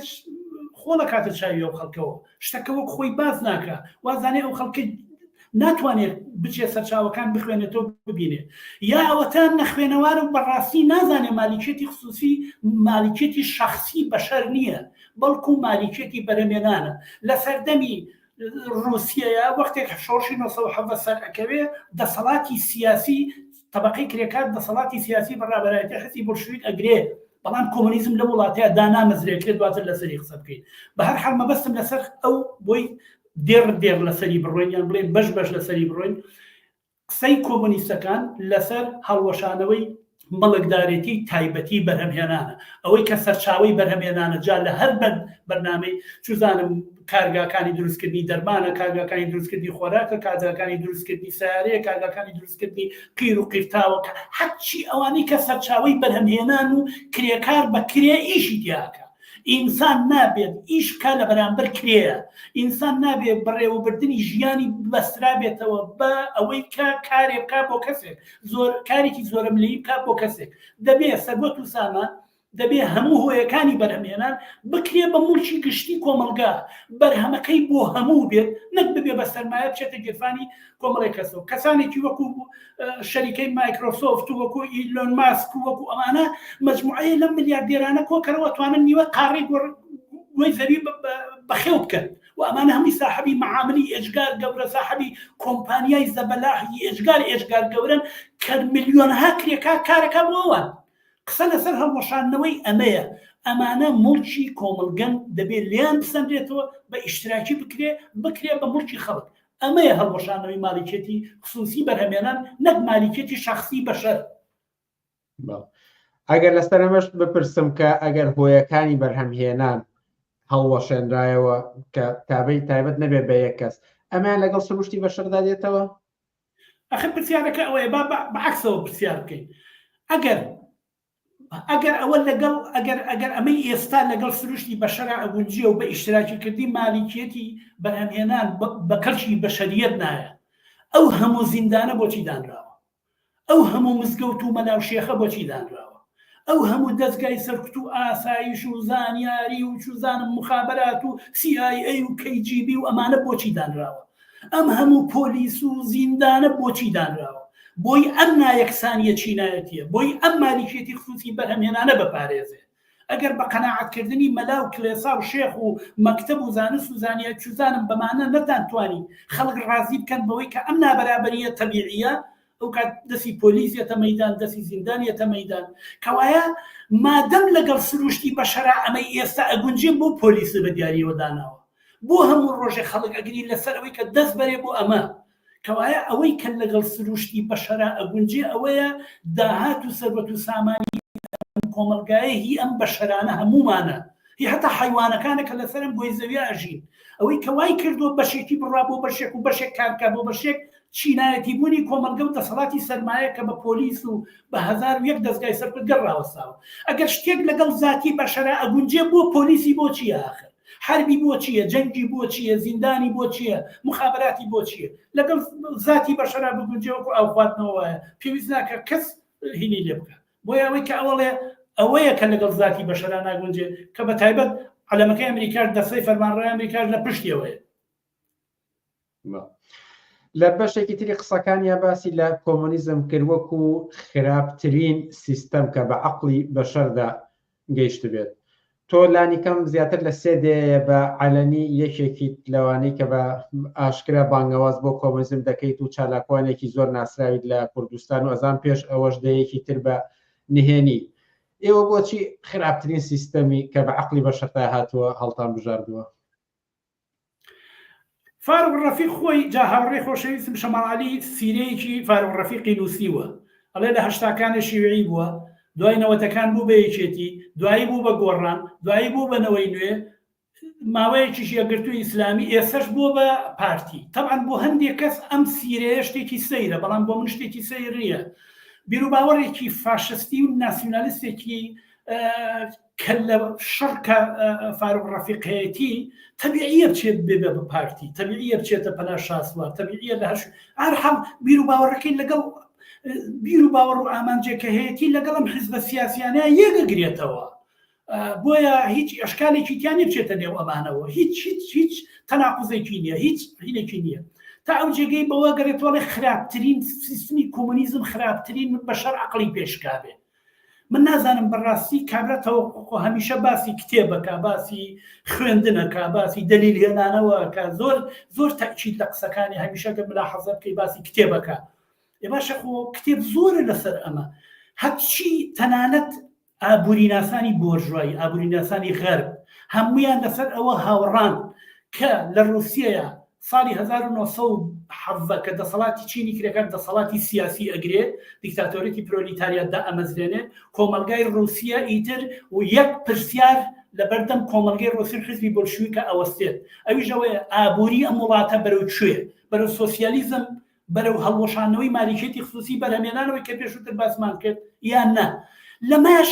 خۆڵە کاتە چاوی ئەو خەڵکەوە شتەکە وەک خۆی باز ناکە، وازانێ ئەو خەڵکە ناتوانێت بچێ سەرچاوەکان بخوێنێتەوە ببینێ، یا ئەوەتان نەخوێنەوار و بەڕاستی نازانێ مالیکێتی خصوصی مالیکێتی شخصی بەشەر نییە، بەڵکو مالیکێتی بەرهەمهێنانە. لە سەردەمی رووسیەیە وەختێک شۆڕشی 1970 سەر ئەکەوێ دەسەڵاتی سیاسی طبقەی کرێکات دەسەڵاتی سیاسی بەڕابەرایەتی حزبی بۆلشویک ئەگرێ، بەڵام کۆمۆنیزم لە وڵاتەیە دانامەزرێکرێت دواتر لەسەری قسە بکەین. بە هەر حاڵ مەبەستم لەسەر ئەو بۆی دێر لەسەری بڕۆین یان بڵێن بەش لەسەری بڕۆین قسەی کۆمۆنیستەکان لەسەر هەڵوەشانەوەی مەڵکدارێتی تایبەتی بەرهەمهێنانە، ئەوەی کە سەرچاوی بەرهەمهێنانە. جا لە هەر بەرنامەی چوزانم کارگاکانی دروستکردنی دەرمانە، کارگاکانی دروستکردنی خۆراکە، کارگاکانی دروستکردنی سیارەیە، کارگاکانی دروستکردنی قیر و قیرتاوە، هەرچی ئەوانەی کە سەرچاوی بەرهەمهێنان و کرێکار بە کرێ ئیشی دیاکە. ئینسان نابێت ئیش بکە لە بەرامبەر کرێە، ئینسان نابێت بەڕێوەبردننی ژیانی بەسترا بێتەوە بە ئەوەی کە کارێ بکە بۆ کەسێک، زۆر کارێکی زۆرم لێی بکە بۆ کەسێک. دەبێت سەربەت و سامە دەبێت هەموو هۆیەکانی بەرهەمهێنان بکرێ بە موڵکی گشتی کۆمەلگا، بەرهەمەکەی بۆ هەموو بێت، نەک ببێ بە سەرمایە بچێتە گیرفانی کۆمەڵی کەسەوە. کەسانێکی وەکو شەریکەی مایکرۆسۆفت و وەکو ئیلۆن ماسک و وەکو ئەمانە مەجموعەیە لەم ملیاردێرانە کۆکەرەوە توانن نیوە قاڕی گوێی زەوی بەخێو بکەن، و ئەمانە هەمووی ساحەبی مەعاملی ئێجگار گەورە، ساحەبی کۆمپانیای زەبەلاحی ئێجگار گەورن کە ملیۆنها کرێکار کارەکە بۆەوە. قسە لەسەر هەڵوەشانەوەی ئەمەیە، ئەمانە موڵکی کۆمەلگەن دەبێت لیان بسەندرێتەوە بە ئیشتراکی بکرێ بە موڵکی خەڵک. ئەمەیە هەڵوەشانەوەی مالیکێتی خصوصی بەرهەمهێنان، نەک مالیکێتی شخصی بەشەر. ئەگەر لەسەر ئەمەش بپرسم کە ئەگەر هۆیەکانی بەرهەمهێنان هەڵوەشێنرایەوە کە تابەی تایبەت نەبێت بە یەک کەس، ئەمان لەگەڵ سروشتی بەشەردا دێتەوە؟ ئەخە پرسیارەکە ئەوەیە بەعکسەوە پرسیار بکەین. ئەگەر ئەوە لەگەڵ ئەگەر ئەمەی ئێستا لەگەڵ سروشتی بەشەرە ئەگونجیە و بە ئیشتراکیکردنی مالیکیەتی بەرهەمهێنان بە کەلکی بەشەریەت نایە، ئەو هەموو زیندانە بۆچی دانراوە؟ ئەو هەموو مزگەوت و مەناوشێخە بۆچی دانراوە؟ ئەو هەموو دەستگای سەرکوت و ئاسایش و زانیاری و چوزانم مخابرات و CIA و KGB و ئەمانە بۆچی دانراوە؟ ئەم هەموو پۆلیس و زیندانە بۆچی دانراوە؟ بۆی ئەم نایەکسانیە چینایەتیە، بۆی ئەم مالیکێتی خصوصی بەرهەمهێنانە بپارێزێ. ئەگەر بە قەناعەتکردنی مەلا و کلێسا و شێخ و مەکتەب و زانست و زانیار چوزانم بەمانە نەتانتوانی خەڵک ڕازی بکەن بەوەی کە ئەم نابەرابەریە تەبیعیە، ئەو کات دەستی پۆلیسیەتە مەیدان دەستی زیندانیەتە مەیدان کەوایە مادەم لەگەڵ سروشتی بەشەرا ئەمەی ئێستا ئەگونجێ بۆ پۆلیس بە دیاریەوە داناوە بۆ هەموو ڕۆژێ خەڵک ئەگری لەسەر ئەوەی کە دەست بەرێ بۆ ئەمە کەوایە ئەوەی کە لەگەڵ سروشتی بەشەرا ئەگونجێ ئەوەیە داهات و سەربەت و سامانی کۆمەلگایە هی ئەم بەشەرانە هەمومانە هی هەتا حیوانەکانە کە لەسەرم بۆی زەوی ئەژین ئەوەی کەوای کردووە بەشێکی بڕا بۆ بەشێک و بەشێک کارکە بۆ بەشێک چینایەتی بوونی کۆمەلگە و دەسەڵاتی سەرمایە کە بە پۆلیس و بە 1001 دەستگای سەرکرد گەڕاوەستاوە ئەگەر شتێک لەگەڵ ذاتی بەشەرا ئەگونجێ بۆ پۆلیسی بۆ چیە ئاخر حربی بۆ چییە جەنگی بۆ چییە زیندانی بۆ چییە مخابراتی بۆ چییە لەگەڵ ذاتی بەشەرا بگونجێوەکو ئەو خواردنەوەیە پێویست ناکە کەس هینی لێ بکە بۆیە ئەوەی کە ئەوڵێ ئەوەیە کە لەگەڵ ذاتی بەشەرا ناگونجێ کە بە تایبەت عەلەمەکەی ئەمریکا دەستەی فەرمانڕەوای ئەمریکا لە پشتیەوەیە لە بەشێکی تری قسەکانیان باسی لە کۆمۆنیزم کرد وەکو خراپترین سیستەم کە بە عەقڵی بەشەردا گەیشت بێت تۆ لانیکەم زیاتر لە سێ دەیە بە عەلەنی یەکێکی لەوانەی کە بە ئاشکرا بانگەواز بۆ کۆمۆنیزم دەکەیت و چالاکوانێکی زۆر ناسراویت لە کوردستان و ئەزان پێش ئەوەش دەیەکی تر بە نهێنی ئێوە بۆچی خراپترین سیستەمی کە بە عەقڵی بەشەردا هاتووە هەڵتان بژاردووە فاروق ڕەفیق خۆی جا هاوڕێی خۆشەویستم شەماڵعەلی سیرەیەکی فاروق ڕەفیقی نووسیوە ئەڵێ لە هەشتاکانی شیوعی بووە دوای نەوەتەکان بوو بە یەکێتی دوایی بوو بە گۆڕان دوایی بوو بەنەوەی نوێ ماوەیەکیش یەکگرتووی ئیسلامی ئێسەش بووە بە پارتی طبعاً بۆ هەندێک کەس ئەم سیرەیە شتێکی سەیرە بەڵام بۆ من شتێکی سەیر نییە بیرروباوەڕێکی فاشستی و ناسیۆنالیستێکی کە لە شەڕکە فاروق ڕەفیقەتی تەبیعیە بچێت بێ بە پارتی تەبیعیە بچێتە پەنا شاسوار تەبیعیە لە هەش هەرحەڵ بیرروباوەڕەکەی لەگەڵ بیرروباوەڕ و ئامانجێکە هەیەی لەگەڵم حیزبە سیاسیانەیە یەکەگرێتەوە بۆیە هیچ ئەشکالێکی تیانی بچێتە نێو ئەمانەوە هیچ تەناقوزێکی نییە هیچ هینێکی نییە تا ئەو جێگەی بەوە گەرێتوەڵێ خراپترین سیستمی کۆمۆنیزم خراپترین بەشەر عەقڵی پێشکابێ من نازانم بەڕاستی کابراتەوە هەمیشە باسی کتێبەکە باسی خوێندنەکە باسی دلیل هێنانەوەکە زۆر تاکید لە قسەکانی هەمیشە گە ملاحەزە بکەی باسی کتێبەکە ێ باشە خۆ کتێب زۆرە لەسەر ئەمە هەرچی تەنانەت ئابووریناسانی بۆرژوایی ئابووریناسانی غەرب هەمویان لەسەر ئەوە هاوڕان کە لە رووسیەیە ساڵی 1970 کە دەسەڵاتی چینی کرێکان دەسەڵاتی سیاسی ئەگرێت دیکتاتۆریەتی پرۆلیتاریاتدا ئەمەزرێنێت کۆمەلگای رووسیا ئیتر و یەک پرسیار لە بەردەم کۆمەلگای ڕۆسی حزبی بۆلشویکە ئەوەستێت ئەویژەوەی ئابووری ئەم وڵاتە بەرەو کوێ بەرەو سۆسیالیزم بەرەو هەڵوەشانەوەی مالیکێتی خصوصی بەرهەمێنانەوەی کە پێشووتر باسمان کرد یان نە لەمایە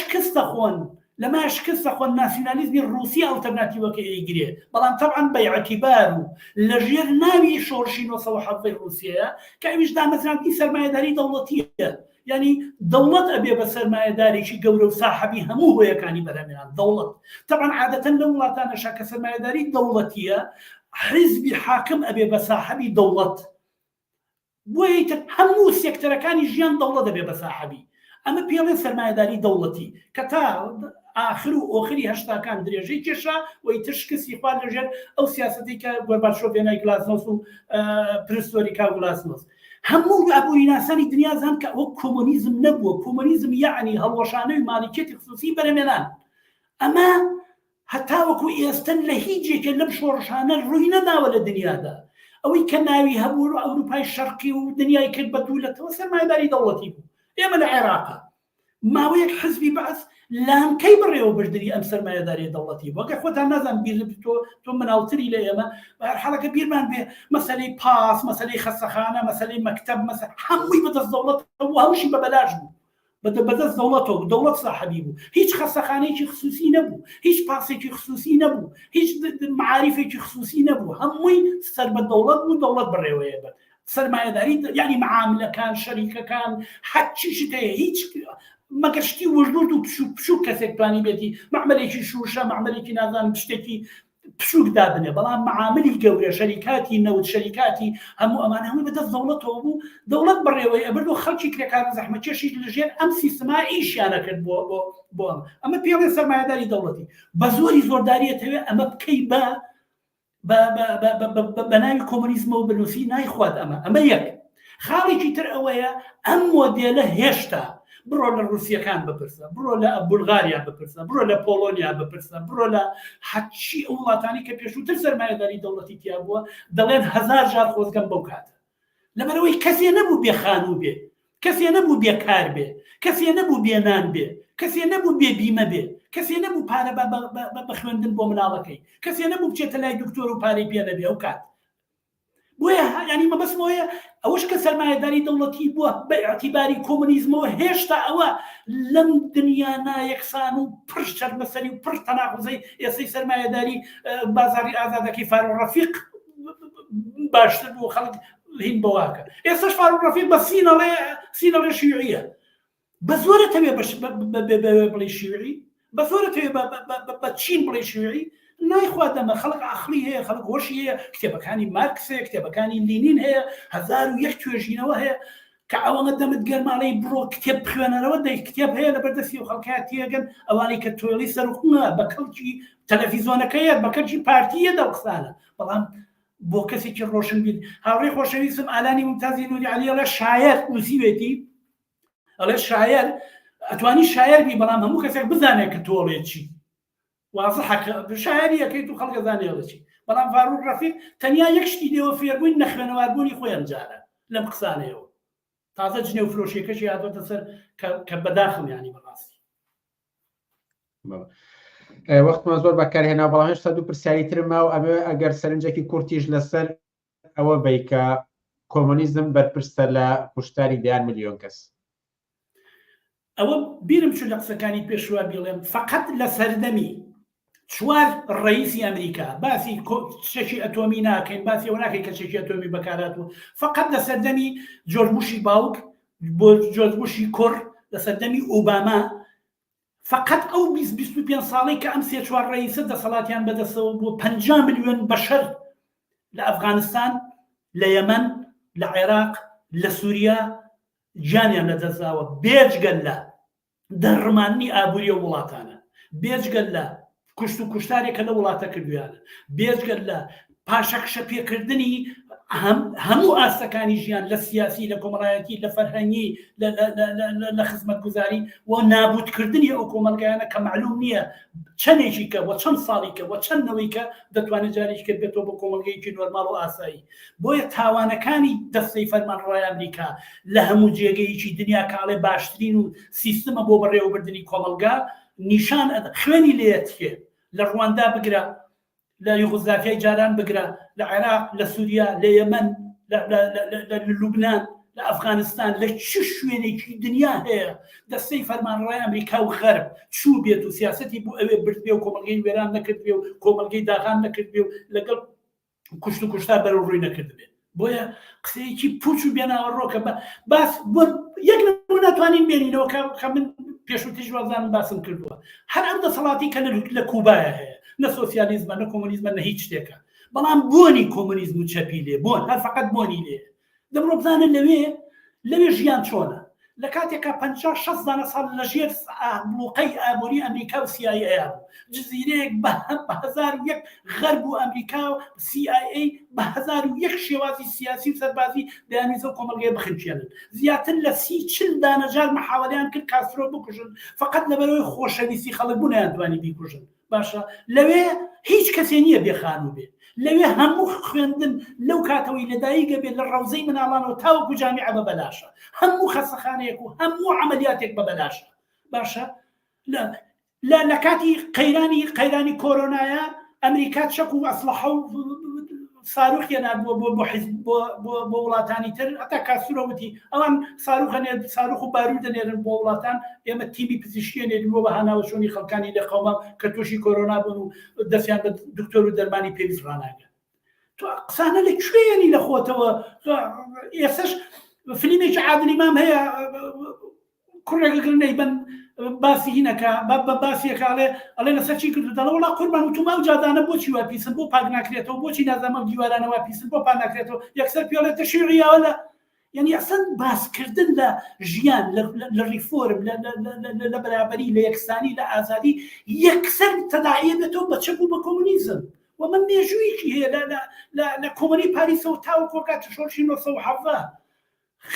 شکستە خۆن ناسیۆنالیزمی ڕووسی ئەڵتەرناتیڤەکە ئەیگرێ بەڵام تەبعاً بەیعەتیبار و لە ژێر ناوی شۆڕشی 1970 رووسیەیە کە ئەویش دامەزراندنی سەرمایەداری دەوڵەتیە یعنی دەوڵەت ئەبێ بە سەرمایەدارێکی گەورە و ساحەبی هەموو هۆیەکانی بەرهەمێنان دەوڵەت تەبعاً عادەتەن لە وڵاتانەشا کە سەرمایەداری دەوڵەتیە حیزبی حاکم ئەبێ بە ساحەبی دەوڵەت بۆیە هەموو سێکتەرەکانی ژیان دەوڵەت دەبێ بە ساحەبی ئەمە پێڵێن سەرمایەداری دەوڵەتی کە تا ئاخر و ئۆخری هەشتاکان درێژەی کێشا و ئیتر شکستی خوارد لەژێر ئەو سیاسەتی کە گۆرباچۆڤ هێنای گلاسنۆس و پرستۆریکا گلاسنۆس هەموو ئابووریناسانی دنیا زان کە ئەوە کۆمۆنیزم نەبووە کۆمۆنیزم یعنی هەڵوەشانەوەی مالیکێتی خصوصی بەرهەمێنان ئەمە هەتا وەکو ئێستن لە هیچێکە لەم شۆڕشانە ڕووی نەداوە لە دنیادا ئەوەی کە ناوی هەبوو و ئەوروپای شەرقی و دنیای کرد بە دوولەتەوە سەرمایەداری دەوڵەتی بوو ئێمە لە عێراقا ماوەیەک حزبی بەعس لانکەی بڕێوە بردننی ئەم سەرمایەداری دەوڵەتی بۆکە خۆتان نازان بیر تۆ مناوتری لە ئێمە حاڵەکە بیرمان بێ مەسەلەی پاس مەسەلەی خەستەخانە مەسەلەی مەکتەب مەسەر هەمووی بەدەست دەوڵەت هەوشی بە بەلاش بوو بەدەست دەوڵەتەوە دەوڵەت ساحەبی بوو هیچ خەستەخانەیەکی خصوصی نەبوو هیچ پاسێکی خصوصی نەبوو هیچ معارفێکی خصوصی نەبوو هەمووی سەر بە دەوڵەت بوو دەوڵەت بڕێوەیە بە سەرمایەداری یعنی معاملەکان شەریکەکان هەرچی شتەیە هیچ مەگەشتی وەژنوت و پشوو کەسێک توانی بێتی معمەلێکی شوشە معمەلێکی نازان شتێکی پشوک دابنێ بەڵام معاملی گەورە شەریکاتی نەوت شەریکاتی هەموو ئەمان هەمووی بەدەست دەوڵەتەوە بوو دەوڵەت بڕێوەی ئەبرد و خەڵکی کرێکار زەحمەتکێشی لەژێر ئەم سیستما ئیشیانە کرد بۆ ئەمە پێڵێ سەرمایەداری دەوڵەتی بە زۆری زۆرداریەتەوێ ئەمە بکەی بە ناوی کۆمۆنیزمەوە بنووسی نایخوات ئەمە یەک خاڵێکی تر ئەوەیە ئەم مۆدێلە هێشتا بڕۆ لە رووسیەکان بپرسە، بڕۆ لە بولغاریا بپرسە، بڕۆ لە پۆلۆنیا بپرسە، بڕۆ لە حەچی ئەو وڵاتانی کە پێشووتر سەرمایەداری دەوڵەتی تیا بووە دەڵێن 1000 جار خۆزگەم بەو کاتە، لەبەرەوەی کەسێ نەبوو بێ خانوو بێ، کەسێ نەبوو بێکار بێ، کەسێ نەبوو بێنان بێ، کەسێ نەبوو بێ بیمە بێ، کەسێ نەبوو پارە بە خوێندن بۆ مناڵەکەی، کەسێ نەبوو بچێتە لای دکتۆر و پارەی پێ نەبێ ئەو کات. بۆیە ینی مەبەستمەوەیە ئەوەش کە سەرمایەداری دەوڵەتی بووە بە ئەعتیباری کۆمونیزمەوە هێشتا ئەوە لەم دنیا نایەکسان و پڕ شەرمەسەری و پڕ تەناقوزەی ئێستەی سەرمایەداری بازاری ئازادەکەی فاروق ڕەفیق باشتر بوو خەڵک هین بەواکە. ئێستاش فاروق ڕەفیق بە سینەڵێ شیوعیە، بە زۆرە تەوێ بڵێ شیوعی، بە زۆرە تەوێ بە چین بڵێ شیوعی، نایخوا دەمە خەڵک عەقڵی هەیە، خەڵک هۆشی هەیە، کتێبەکانی مارکس هەیە، کتێبەکانی لینین هەیە، 1001 توێژینەوە هەیە کە ئەوەنە دەمت گەرماڵەی بڕۆ کتێب بخوێنەرەوە دەی کتێب هەیە لەبەردەستی و خەڵکات تێگەن ئەوانی کە تۆێڵی سەرخونە بە کەڵکی تەلەڤیزۆنەکەیە بە کەلکی پارتیە دەوقسانە. بەڵام بۆ کەسێکی ڕۆشن بیت هاوڕێی خۆشەویستم ئالانی ممتازی نوری عەلی ئەڵێ شاعر نووسیوێتی، ئەڵێ شاعر ئەتوانی شاعر بی بەڵام هەموو کەسێک بزانێت کە تۆڵێ چی واضحە شاعریەکەی تو خەڵک دەزانێ چی. بەڵام فاروق ڕەفیق تەنیا یەک شتی دێوە فێربووین نەخوێنەواربوونی خۆیان جارە لەم قسانەیەوە، تازە جنێ و فرۆشیەکەشی هاتوۆتە سەر کە بەداخم ینی بەڕاستی. وەختمان زۆر بەکارهێنا، بەڵام هێشتا دوو پرسیاری ترم ماوە ئەبێ ئەگەر سەرنجێکی کورتیش لەسەر ئەوە بیکە کۆمۆنیزم بەرپرسە لە کوشتاری 10 ملیۆن کەس. ئەوە بیرم چوو لە قسەکانی پێشوا بیڵێم فقط لە سەردەمی 4 ڕئیسی ئەمریکا باسی شەشی ئەتۆمی ناکەین، باسی ئەوە ناکەین کە شەشی ئەتۆمی بەکارهاتوە، فقط لە سەردەمی جۆرج بوشی باوک بۆ جۆرج بوشی کوڕ، لە سەردەمی ئۆباما فقط ئەو 25 ساڵی کە ئەم 3-4 ڕئیسە دەسەڵاتیان بەدەستەوە بۆ 50 ملیۆن بەشەر لە ئەفغانستان، لە یەمەن، لە عێراق، لە سووریا گیانیان لەدەستداوە، بێجگەل لە دەڕمانی ئابووریە وڵاتانە، بێجگەل لە کوشت و کوشتارێکە لە وڵاتە کردویانە، بێجگەل لە پاشەکشە پێکردنی هەموو ئاستەکانی ژیان لە سیاسی، لە کۆمەڵایەتی، لە فەرهەنگی، لە خزمەتگوزاری و نابودکردنی ئەو کۆمەلگایانە کە معلوم نییە چەندێکی کە وە چەند ساڵی کە وە چەندەوەی کە دەتوانێت جارێکی کرد بێتەوە بۆ کۆمەلگەیەکی نۆرماڵ و ئاسایی. بۆیە تاوانەکانی دەستەی فەرمانڕەوای ئەمریکا لە هەموو جێگەیەکی دنیا کاڵێ باشترین و سیستەمە بۆ بەڕێوەبردننی کۆمەلگا نیشان خوێنی لێتێ لە ڕواندا بگرە، لە یوغۆسلاڤیای جاران بگرە، لە عێراق، لە سووریا، لە یەمەن، لە لوبنان، لە ئەفغانستان، لە چ شوێنێکی دنیا هەیە دەستەی فەرمانڕەوای ئەمریکا و غەرب چوو بێت و سیاسەتی بۆ ئەوێ برد بێ و کۆمەلگەی وێران نەکرد بێ و کۆمەلگەی داغان نەکرد بێ و لەگەڵ کوشت و کوشتار بەرەو ڕووی نەکرد بێ. بۆیە قسەیەکی پوچ و بێناوەڕۆکە باس یەک ناتوانین بێنینەوە کە من پێشووتیش وازانم باسم کردووە، هەر ئەم دەسەڵاتی کە لە کوبایە هەیە، نە سۆسیالیزمە نە کۆمونیزمە نە هیچ شتێکە، بەڵام بۆنی کۆمونیزم و چەپی لێ بۆن هەر فقط بۆنی لێ دەبڕۆ بزانن لەوێ ژیان چۆنە. لە کاتێکە 50-60 ساڵ لە ژێر بڵوقەی ئابووری ئەمریکا و CIA بوو، جزیرەیەک بە 1001 غەرب و ئەمریکا و CIA بە 1001 شێوازی سیاسی و سەربازی دەیانویستە و کۆمەلگەی بخنچێنن، زیاتر لە 30-40 دانەجار محاوەڵیان کرد کاسترۆ بکوژن، فقط لەبەرەوەی خۆشەویستی خەڵک بوو نەیانتوانی بیکوژن. باشە لەوێ هیچ کەسێ نییە بێخانوو بێ، لەوێ هەموو خوێندن لەو کاتەوەی لەدایکە بێت لە ڕەوزەی مناڵانەوە تاوەکو جامیعە بە بەلاشە، هەموو خەستەخانەیەک و هەموو عەمەلیاتێک بە بەلاشە. باشە لە کاتی قەیرانی کۆرۆنایە ئەمریکا چەک و ئەسلحە و ساروخیان بۆ وڵاتانی تر، هەتا کاسوورەوتی ئەوان ساروخ و بارود دەنێرن بۆ وڵاتان، ئێمە تیمی پزیشکیە نێرین بۆ بە هەناوەشۆنی خەڵکانی لە قەوما کە تووشی کۆرۆنا بوون و دەستیان بە دکتۆر و دەرمانی پێویست ڕاناگەن. تو قسانە لە کوێنی لە خۆتەوە. ئێستش فلیمێکی عادل ئیمام هەیە کوڕێکەکردنەی بن باسی هینەکە بە باسیەکڵێ ئەڵێ لەسەر چی کرد دەڵە وڵا قوربان و توما و جادانە بۆچی وا پیسن بۆ پاک ناکرێتەوە، بۆچی نازانمە دیوارانەوە پیسن بۆ پاک ناکرێتەوە، یەکسەر پیاڵێتە شیعیەوە لە یعنی ئەسەن باسکردن لە ژیان لە ریفۆرم لە بەرابەری لە یەکسانی لە ئازادی یەکسەر تەداعیە بێتەوە بە چەک و بە کۆمونیزم. و من مێژوویەکی هەیە لە کۆمەنی پاریسەوە تاوەکو کاتە شۆڕشی 1970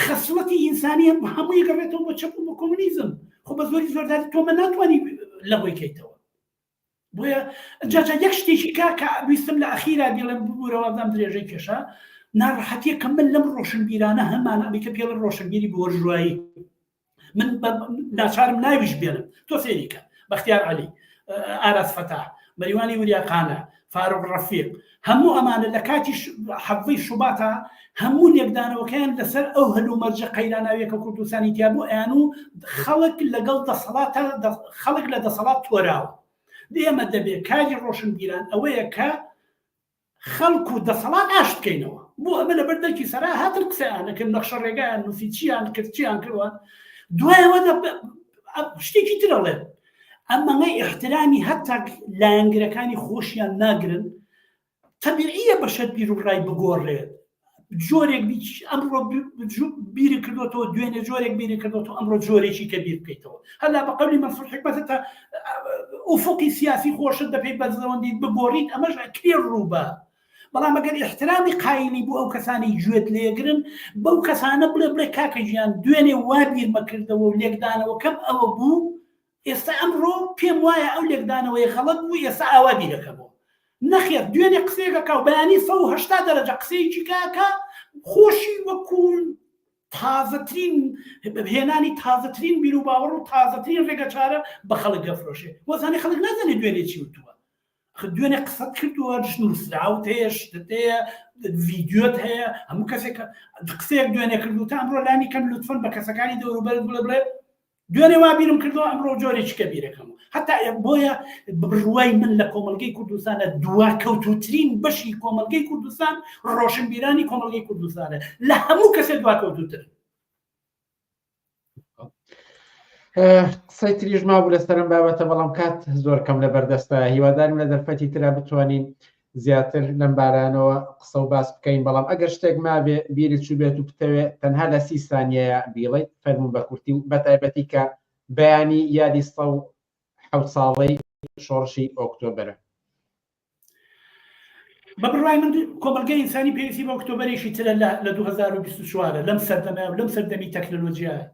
خەسڵەتی ئینسانی هەموو یەگەڕێتەوە بۆ چەپ و بۆ کۆمونیزم خۆ بە زۆری زۆرداری تۆمە ناتوانانی لەوەی کەیتەوە بۆیە جاجا یەک شتێکی کە ویستم لە ئەخیرا بێڵم ببوورەوەدام درێژەی کێشە ناڕەحەتیە کە من لەم ڕۆشنبیرانە هەمان ئەمیکە پێڵ ڕۆشنبیری بۆژوایی من ناچارم ناویش بێنم تۆ سێریکە بەختیار عەلی ئاراس فەتاح مەریوانی وریاقانە فاروق ڕەفیق هەموو ئەمانە لە کاتی حەڤەی شوباتە هەموو لێکدانەوەکەیان لەسەر ئەو هەلومەرجە قەیراناویەکە کوردستانی تیابوو ئەیان و خەڵک لەگەڵ دەسەڵاتە خەڵک لە دەسەڵات تۆراوە ئێمە دەبێت کاری ڕۆشنبیران ئەوەیە کە خەڵک و دەسەڵات ئاش بکەینەوە بۆ ئەمە لە بەردەکی سەرا هاتر قسەیانەکەن نەخشە ڕێگایان نووسی چیان کرد چیان کردوە دوایەوە شتێکی ترەڵێن ئەمەڵی احترامی هەتا لایەنگرەکانی خۆشیان ناگرن تەبیعیە بەشەر بیر و ڕای بگۆڕێت جۆرێک ئەمڕۆ بیری کردوەوە دوێنێ جۆرێک بیری کردوەوە ئەمڕۆ جۆرێکی کە بیر بکەیتەوە هەلا بە قەولی مەنسوور حکمەتە تا ئوفقی سیاسی خۆشت دەپێی بەزەوەندی بگۆڕیت ئەمەش کرێ ڕووبە بەڵام ئەگەر احترامی قایلی بۆ ئەو کەسانی گوێت لێگرن بەو کەسانە بڵێ کاکە ژیان دوێنێ وا بیرمە کردەوە و لێکدانەوە کەم ئەوە بوو ئێستا ئەمڕۆ پێم وایە ئەو لێکدانەوەی خەڵک بوو ئێستا ئاوا بیرەکەمەوە نەخێت دوێنێ قسێکەکە و بەیانی 180 دەرەجە قسەیەکی کاکە خۆشی وەکوون تازەترین هێنانی تازەترین بیر و باوەڕ و تازەترین ڕێگە چارە بە خەڵک گەفرۆشێ وەزانی خەڵک نازانێ دوێنێ چی وتووە دوێنێ قسەت کردووە ژنووسراوت هەیە شتت هەیە ڤیدیۆت هەیە هەموو کەسێک قسەیەک دوێنێ کردو تا ئەمڕۆ لانی کەم لوتفەن بە کەسەکانی دەوروبەر بڵێ دوێنێ وا بیرم کردەوە ئەمڕۆ جۆرێکی کە بیرەکەم هەتا بۆیە بڕوای من لە کۆمەلگەی کوردستانە دواکەوتوترین بەشی کۆمەلگەی کوردستان ڕۆشنبیرانی کۆمەلگەی کوردستانە لە هەموو کەسێ دواکەوتوتر قسەی تریژ مابوو لەسەرم بابەتە بەڵام کات زۆر کەم لە بەردەستە هیوادارم لە دەرفەتی ترا بتوانین زیاتر لەم بارانەوە قسە و باس بکەین بەڵام ئەگەر شتێک مابێ بیری چوو بێت و بتەوێت تەنها لە 30 سانیەیە بیڵیت فەرموون بە کورتی و بەتایبەتی کە بەیانی یادی 100 ساڵەی شۆڕشی ئۆکتۆبەرە بە بڕای من کۆمەلگەی ئینسانی پێویستی بە ئۆکتۆبەرێکی ترە لە 2024 لەم سەردەمە لەم سەردەمی تەکنۆلۆژیایە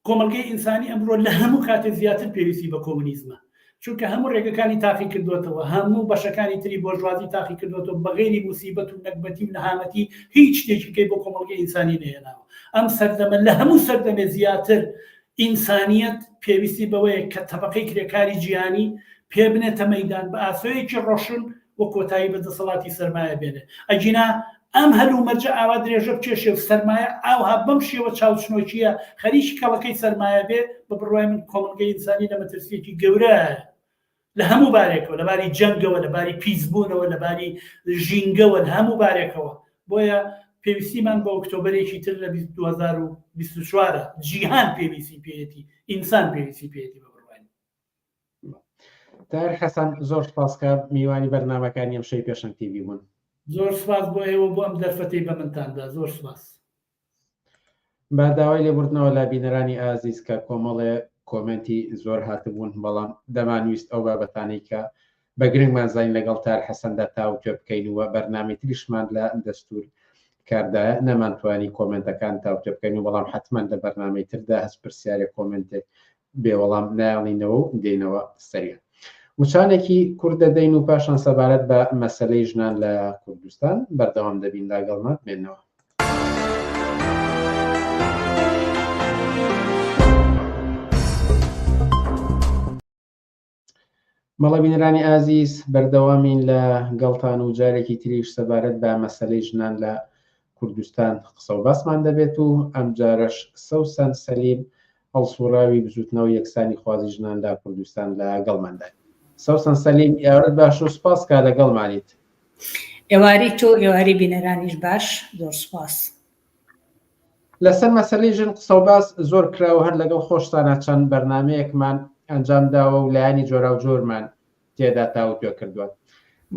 کۆمەلگەی ئینسانی ئەمڕۆ لە هەموو کاتێک زیاتر پێویستی بە کۆمونیزمە چونکە هەموو ڕێگەکانی تاقی کردوێتەوە هەموو بەشەکانی تری بۆژوازی تاقی کردوێتەوە بەغێری موسیبەت و نەکبەتی و نەهامەتی هیچ شتێکیکەی بۆ کۆمەلگەی ئینسانی نهێناوە ئەم سەردەمە لە هەموو سەردەمێ زیاتر ئینسانیەت پێویستی بەوەیە کە تەبەقەی کرێکاری جیهانی پێ بنێتە مەیدان بە ئاسۆیەکی ڕۆشن و کۆتایی بەدەسەڵاتی سەرمایە بێنێ ئەجینا ئەم هەلومەرجە ئاوا درێژە بچێشێ و سەرمایە ئاوها بەم شێوە چاوچنۆکیە خەریکی کەڵەکەی سەرمایە بێ بە بڕوای من کۆمەلگەی ئینسانی لە مەترسیەکی گەورەیە لە هەموو بارێکەوە لەباری جەنگەوە لەباری پیسبوونەوە لەباری ژینگەوە لە هەموو بارێکەوە بۆیە پێویستیمان بە ئۆکتۆبەرێکی تر لە 2024 جیهان پێویستی پێێتی ئینسان پێویستی پێێتی بە بڕوای تار حەسەن زۆر سپاسکە میوانی بەرنامەکانی ئەم شەی پێشەنگ تیڤی بوون زۆر سپاس بۆ ئێوە بۆ ئەم دەرفەتەی بە منتاندا زۆر سپاس با داوای لێبوردنەوە لە بینەرانی ئازیز کە کۆمەڵێ کۆمنتی زۆر هاتبوون بەڵام دەمانویست ئەو بابەتانی کە بە گرنگمان زین لەگەڵ تار حەسەندا تاو تێ بکەینەوە بەرنامەی تریشمان لە دەستور کاردایە نەمانتوانی کۆمنتەکان تاو تێ بکەین و بەڵام حتمما لە بەرنامەی تردا هەست پرسیارێک کۆمنتێک بێوەڵام نایڵینەوە و دێنەوە سەریع وچانێکی کورد دەدەین و پاشان سەبارەت بە مەسەلەی ژنان لە کوردستان بەردەوام دەبین لاگەڵمان بێنەوە مەڵە بینەرانی ئازیز بەردەوامین لە گەڵتان و جارێکی تریش سەبارەت بە مەسەلەی ژنان لە کوردستان قسە و باسمان دەبێت و ئەم جارەش سەوسەن سەلیم هەڵسوڕاوی بزوتنەوە یەکسانی خوازی ژنان لە کوردستان لە گەڵماندا سەوسەن سەلیم یاورت باش و سپاس کا لەگەڵمانیت ئێواری تۆ ئێواری بینەرانیش باش زۆر سپاس لەسەر مەسەلەی ژن قسە و باس زۆر کراوە هەر لەگەڵ خۆشتانە چەند بەرنامەیەکمان ئەنجام داوە و لایانی جۆرا و جۆرمان تێدا تاوت پێ کردووە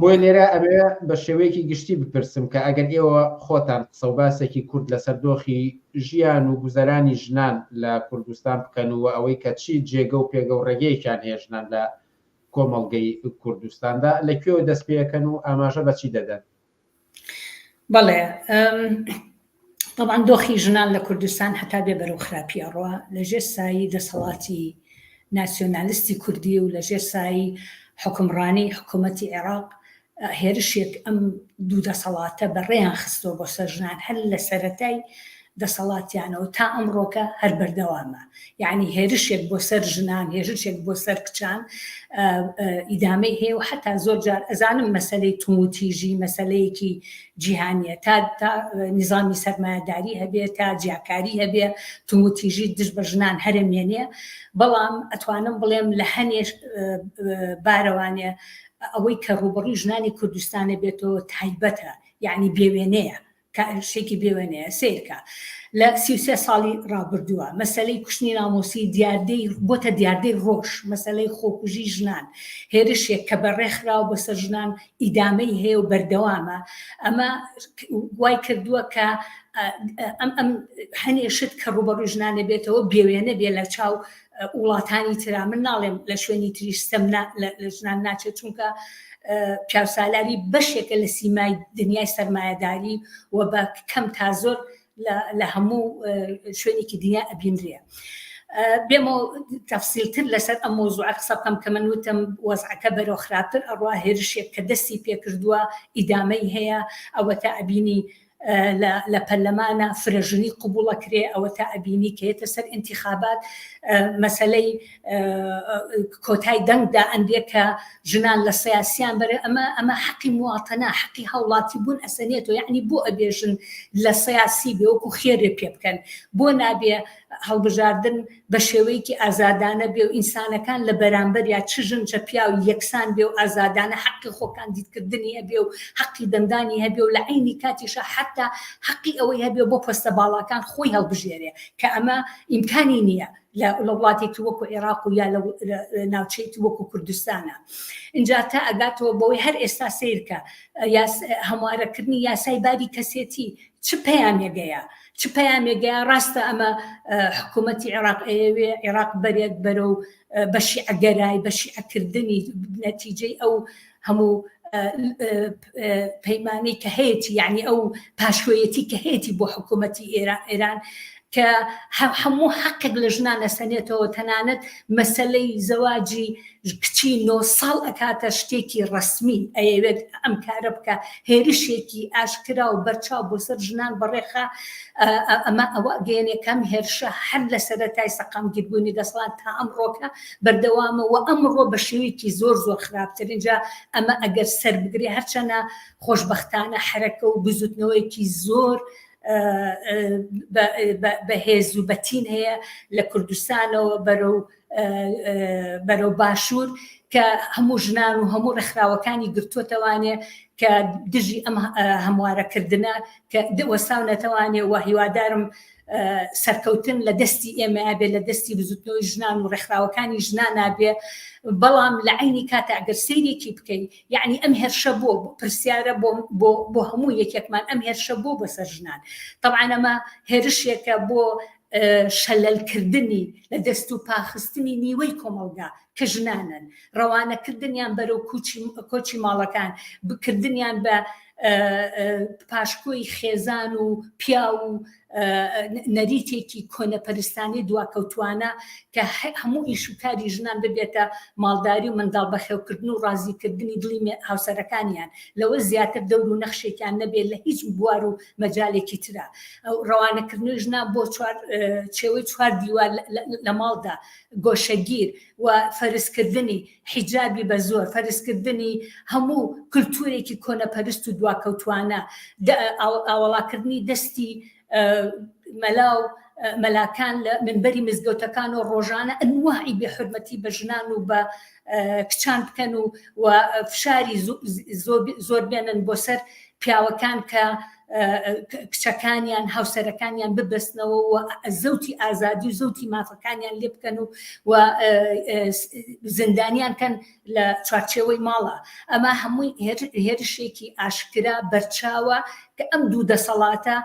بۆی لێرە ئەبێ بە شێوەیەکی گشتی بپرسم کە ئەگەر ئێوە خۆتان قسە و باسێکی کورد لەسەر دۆخی ژیان و گوزەرانی ژنان لە کوردستان بکەن و ئەوەی کە چی جێگە و پێگە و ڕێگەیەکیان هەیە ژنان لە کۆمەڵگەی کوردستاندا لەکوێوە دەست پێەکەن و ئاماژە بەچی دەدەن بەڵێ طبعا دۆخی ژنان لە کوردستان هەتا بێ بەرەو خراپی ئەڕوا لەژێر سایی دەسەڵاتی ناسیۆنالیستی کوردی و لەژێر سایی حکومڕانی حکوومەتی عێراق هێرشێک ئەم دوو دەسەڵاتە بەڕێیان خستۆ بۆ سەر ژنان هەر لە سەرەتای دەسەڵاتیانەوە تا ئەمڕۆکە هەر بەردەوامە یعنی هێرشێک بۆ سەر ژنان هێرشێک بۆ سەر کچان ئیدامەی هەیە و حتا زۆر جار ئەزانم مەسەلەی توموتیژی مەسەلەیەکی جیهانیە تا نظامی سەرمایه‌داری هەبێ تا جیاکاری هەبێ توموتیژی دژ بە ژنان هەرمێنێ بەڵام ئەتوانم بڵێم لە هەنێش بارەوانێ ئەوەی کە ڕوبڕی ژنانی کوردستانە بێتەوە تایبەتە یعنی بێوێنەیە شێکی بێوێنەیە سیرکە لە 33 ساڵی ڕابردووە مەسەلەی کوشتنی نامۆسی دیاردەی بۆتە دیاردەی ڕۆژ مەسەلەی خۆکوژی ژنان هێرشێک کە بەڕێکخراوە بۆ سەر ژنان ئیدامەی هەیە و بەردەوامە ئەمە وای کردووە کە ئەم هەنێشت کە ڕوبەڕووی ژنانە بێتەوە بێوێنە بێ لە چاو وڵاتانی ترا من ناڵێم لە شوێنی تریش سەم لە ژنان ناچێت چونکە پیاوسالاری بەشێکە لە سیمای دنیای سەرمایه‌داری و بە کەم تا زۆر لە هەموو شوێنێکی دنیا ئەبینرێ بێمە تەفسیلتر لەسەر ئەم مۆزوعە قسە بکەم کە من وتم وەزعەکە بەرەو خراپتر ئەڕوا هێرشێک کە دەستی پێکردووە ئیدامەی هەیە ئەوە تا ئەبینی لە پەرلەمانە فرەژنی قبوڵەکرێ ئەوە تا ئەبینی کە هێتە سەر انتخابات مەسەلەی کۆتای دەنگدا ئەندێ کە ژنان لە سیاسیان بەرە ئەمە حەقی مواتەنە حەقی هەوڵاتی بوون ئەسەنێتەوە یعنی بۆ ئەبێژن لە سیاسی بێ وەکو خێرێ پێ بکەن بۆ نابێ هەڵبژاردن بە شێوەیەکی ئازادانە بێ و ئینسانەکان لە بەرامبەر یا چ ژن چە پیا و یەکسان بێ و ئازادانە حەقی خۆکان دیتکردنی هەبێ و حەقی دەندانی هەبێ و لە عینی کاتیشە حتا حەقی ئەوەی هەبێ بۆ پۆستە باڵاکان خۆی هەڵبژێرێ کە ئەمە ئیمکانی نییە لە وڵاتێکی وەکو عێراق و یا لە ناوچەیەکی وەکو کوردستانە اینجا تا ئەگاتەوە بۆی هەر ئێستا سیرکە هەموارەکردنی یاسای باری کەسێتی چ پەیامێگەیە چ پەیامێگەیە ڕاستە ئەمە حکوومەتی عێراق ئەوێ عێراق بەرێت بەرەو بەشی ئەگەرای بەشی ئەکردنی نەتیجەی ئەو هەموو پەیمانەی کە هەیەی یعنی ئەو پاشوەیەتی کە هەیەی بۆ حکوومەتی ئێران کە هەموو حەقێک لە ژنان ئەسەنێتەوە تەنانەت مەسەلەی زەواجی کچی 9 ساڵ ئەکاتە شتێکی ڕسمی ئەیەوێت ئەم کارە بکە هێرشێکی ئاشکرا و بەرچاو بۆ سەر ژنان بەڕێخە ئەمە ئەوە گەیەنەکەم هێرشە هەر لە سەرەتای سەقامگیربوونی دەسەڵات تا ئەمڕۆکە بەردەوامە و ئەمڕۆ بە شێوەیەکی زۆر زۆر خراپتر اینجا ئەمە ئەگەر سەر بگرێ هەرچەنە خۆشبەختانە حرەکە و بزوتنەوەیەکی زۆر بەهێز و بەتین هەیە لە کوردستانەوە بەرەو باشوور کە هەموو ژنان و هەموو ڕێکخراوەکانی گرتووەتەوانێ کە دژی ئەم هەموارەکردنە کە وەساو نەتەوانێ و هیوادارم سەرکەوتن لە دەستی ئێمە بێ لە دەستی بزوتنەوەی ژنان و ڕێکخراوەکانی ژنان نابێ بەڵام لە عینی کاتە ئەگەر سەیرێکی بکەین یعنی ئەم هێرشە بۆ پرسیارە بۆ هەموو یەکێکمان ئەم هێرشە بۆ بەسەر ژنان طبعا ئەمە هێرشێکە بۆ شەلەلکردنی لە دەست و پاخستنی نیوەی کۆمەلگا کە ژنانن ڕەوانەکردنیان بەرەو کۆچی ماڵەکان بکردنیان بە پاشکۆی خێزان و پیا و نەریتێکی کۆنەپەرستانی دواکەوتوانە کە هەموو ئیشوکاری ژنان ببێتە ماڵداری و منداڵ بەخێوکردن و ڕازیکردنی دڵی هاوسەرەکانیان لەوە زیاتر دەور و نەخشێکیان نەبێت لە هیچ بوار و مەجالێکی ترە ڕەوانەکردنی ژنان بۆ چێوەی 4 دیوار لە ماڵدا گۆشەگیر و فەرزکردنی حیجابی بە زۆر فەرزکردنی هەموو کللتورێکی کۆنەپەرست و دواکەوتوانە ئاوەڵاکردنی دەستی مەلاو مەلاکان لە منبەری مزگەوتەکان و ڕۆژانە ئەنواعی بێحورمەتی بە ژنان و بە کچان بکەن و فشاری زۆر بێنن بۆ سەر پیاوەکان کە کچەکانیان هاوسەرەکانیان ببەستنەوە و زەوتی ئازادی و زەوتی مافەکانیان لێ بکەن و زندانیان کەن لە چوارچێوەی ماڵە ئەمە هەمووی هێرشێکی ئاشکرا بەرچاوە کە ئەم دوو دەسەڵاتە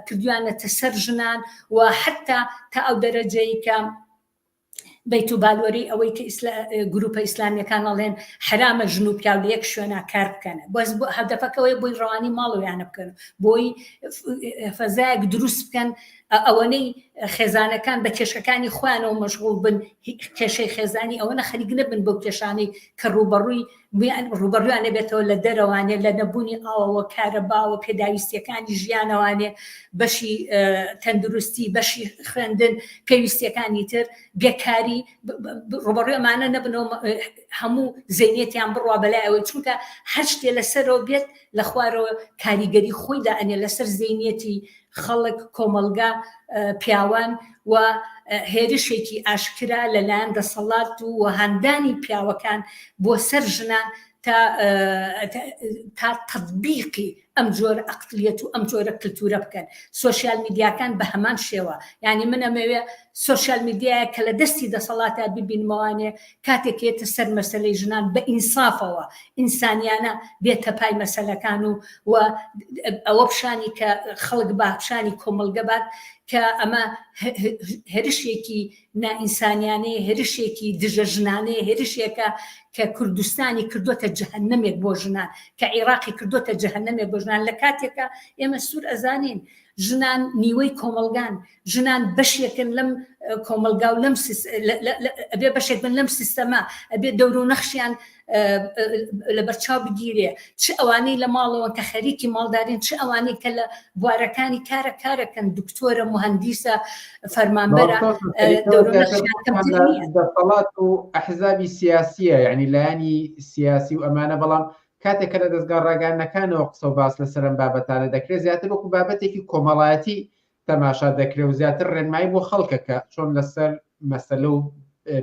کردویانەتە سەر ژنان و حتا تا ئەو دەرەجەی کە بەیت و بالوەری ئەوەی کە گروپە ئیسلامیەکان ئەڵێن حرامە ژن و پیاو لە یەک شوێنە کار بکەنە بەس هەدەفەکەوەی بۆی ڕەوانی ماڵەوەیانە بکەن بۆی فەزایەک دروست بکەن ئەوەنەی خێزانەکان بە کێشەکانی خۆیانەوە مەشغوڵ بن کێشەی خێزانی ئەوەنە خەریک نەبن بەو کێشانەی کە ڕوبەڕویانە بێتەوە لە دەرەوانێ لە نەبوونی ئاوەوە کارەباوە پێداویستیەکانی ژیانەوانێ بەشی تەندروستی بەشی خوێندن پێویستیەکانی تر بێکاری ڕوبەڕویەمانە نەبنەوە هەموو زەینێتیان بڕوا بەلای ئەوەی چونکە هەر شتێ لەسەرەوە بێت لە خوارەوە کاریگەری خۆیدا ئەنێ لەسەر زەینێتی خەڵک کۆمەلگا پیاوان و هێرشێکی ئاشکرا لەلایەن دەسەڵات و هەندانی پیاوەکان بۆ سەر ژنان تا تطبیقی ئەم جۆرە ئەقلیەت و ئەم جۆرە کلتورە بکەن سۆشیال میدیاکان بە هەمان شێوە یعنی منەمەوێ سۆشیال میدیایە کە لە دەستی دەسەڵاتە ببینمەوانێ کاتێکێتە سەر مەسەلەی ژنان بە ئینسافەوە ئینسانیانە بێتە پای مەسەلەکان و ئەوە پیشانی کە خەڵک با پیشانی کۆمەلگە بات کە ئەمە هێرشێکی نائینسانیانەیە هێرشێکی دژە ژنانەیە هێرشێکە کە کوردستانی کردوتە جەهەنەمێک بۆ ژنان کە عێراقی کردوتە جەهەنەمێک بۆ ژنان لە کاتێکە ئێمە سوور ئەزانین ژنان نیوەی کۆمەلگان ژنان بەشێکن لەم کۆمەلگا و ئەبێ بەشێک بن لەم سیستەما ئەبێ دەور و نەخشیان لە بەرچاو بگیرێ چ ئەوانەی لە ماڵەوە کە خەریکی ماڵدارین چ ئەوانەی کە لە بوارەکانی کارەکەن دکتۆرە مهندیسە فەرمانبەرە دەسەڵات و ئەحزابی سیاسیە یعنی لایانی سیاسی و ئەمانە بەڵام کاتێکە لە دەستگا ڕاگەانەکانەوە قسە و باس لەسەر ئەم بابەتانە دەکرێت زیاتر وەکو بابەتێکی کۆمەڵایەتی تەماشا دەکرێت و زیاتر ڕێنمایی بۆ خەڵکەکە چۆن لەسەر مەسەلە و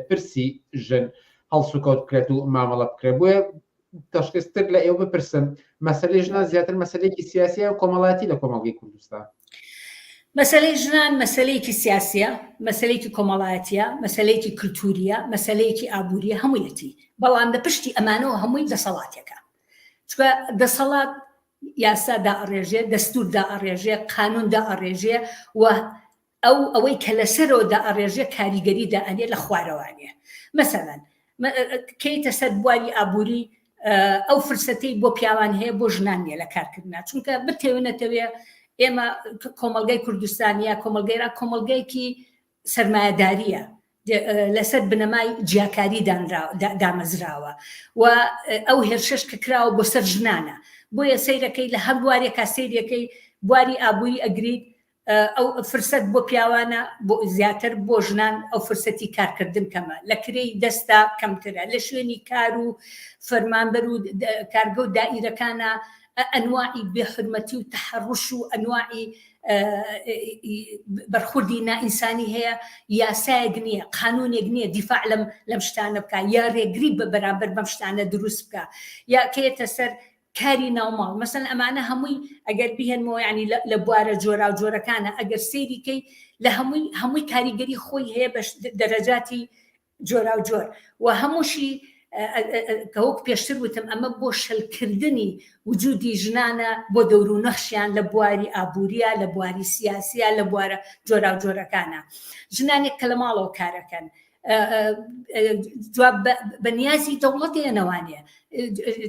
پرسی ژن هەڵسوکەوت بکرێت و مامەڵە بکرێت بۆیە تەشخیصتر لە ئێوە بپرسم مەسەلەی ژنان زیاتر مەسەلەیەکی سیاسیە و کۆمەڵایەتی لە کۆمەڵگەی کوردستان مەسەلەی ژنان مەسەلەیەکی سیاسیە مەسەلەیەکی کۆمەڵایەتیە مەسەلەیەکی کلتوریە مەسەلەیەکی ئابووریە هەموویەتی بەڵام لە پشتی ئەمانەوە هەمووی دەسەڵاتێکە چونکە دەسەڵات یاسا دائڕێژێ دەستور دائڕێژێ قانون دائڕێژێ و ئەوەی کە لەسەرەوە دائڕێژێ کاریگەری دائەنێ لە خوارەوانێ مەسەڵەن کەیتە سەر بواری ئابووری ئەو فرسەتەی بۆ پیاوان هەیە بۆ ژنان نیە لە کارکردنا چونکە بتێونەتەوێ ئێمە کۆمەلگای کوردستانیە کۆمەلگەیرا کۆمەلگایەکی سەرمایەداریە لەسەر بنەمای جیاکاری دامەزراوە و ئەو هێرشش کە کراوە بۆ سەر ژنانە بۆیە سەیرەکەی لە هەر بوارێکا سەیرەکەی بواری ئابووری ئەگریت ئەو فرسەت بۆ پیاوانە بۆ زیاتر بۆ ژنان ئەو فرسەتی کارکردن کەمە لە کرێی دەستا کەمترە لە شوێنی کار و فەرمانبەر و کارگە و دائیرەکانە ئەنواعی بێحرمەتی و تەحەڕوش و ئەنواعی بەرخوردی نائینسانی هەیە یاسایەک نییە قانونێک نییە دیفاع لەم شتانە بکە یا ڕێگری بە بەرامبەر بەم شتانە دروست بکە یا کێتە سەر کاری ناوماڵ مەسەن ئەمانە هەمووی ئەگەر بهێنمەوە ینی لە بوارە جۆرا و جۆرەکانە ئەگەر سەیریکەی لە هەمووی کاریگەری خۆی هەیە بە دەرەجاتی جۆرا و جۆر و هەمووشی کە وەک پێشتر وتم ئەمە بۆ شەلکردنی وجودی ژنانە بۆ دەور و نەخشیان لە بواری ئابووریە لە بواری سیاسیە لە بوارە جۆرا و جۆرەکانە ژنانێک کە لە ماڵەوە کارەکەن جواب بە نیازی دەوڵەتێنەوانێ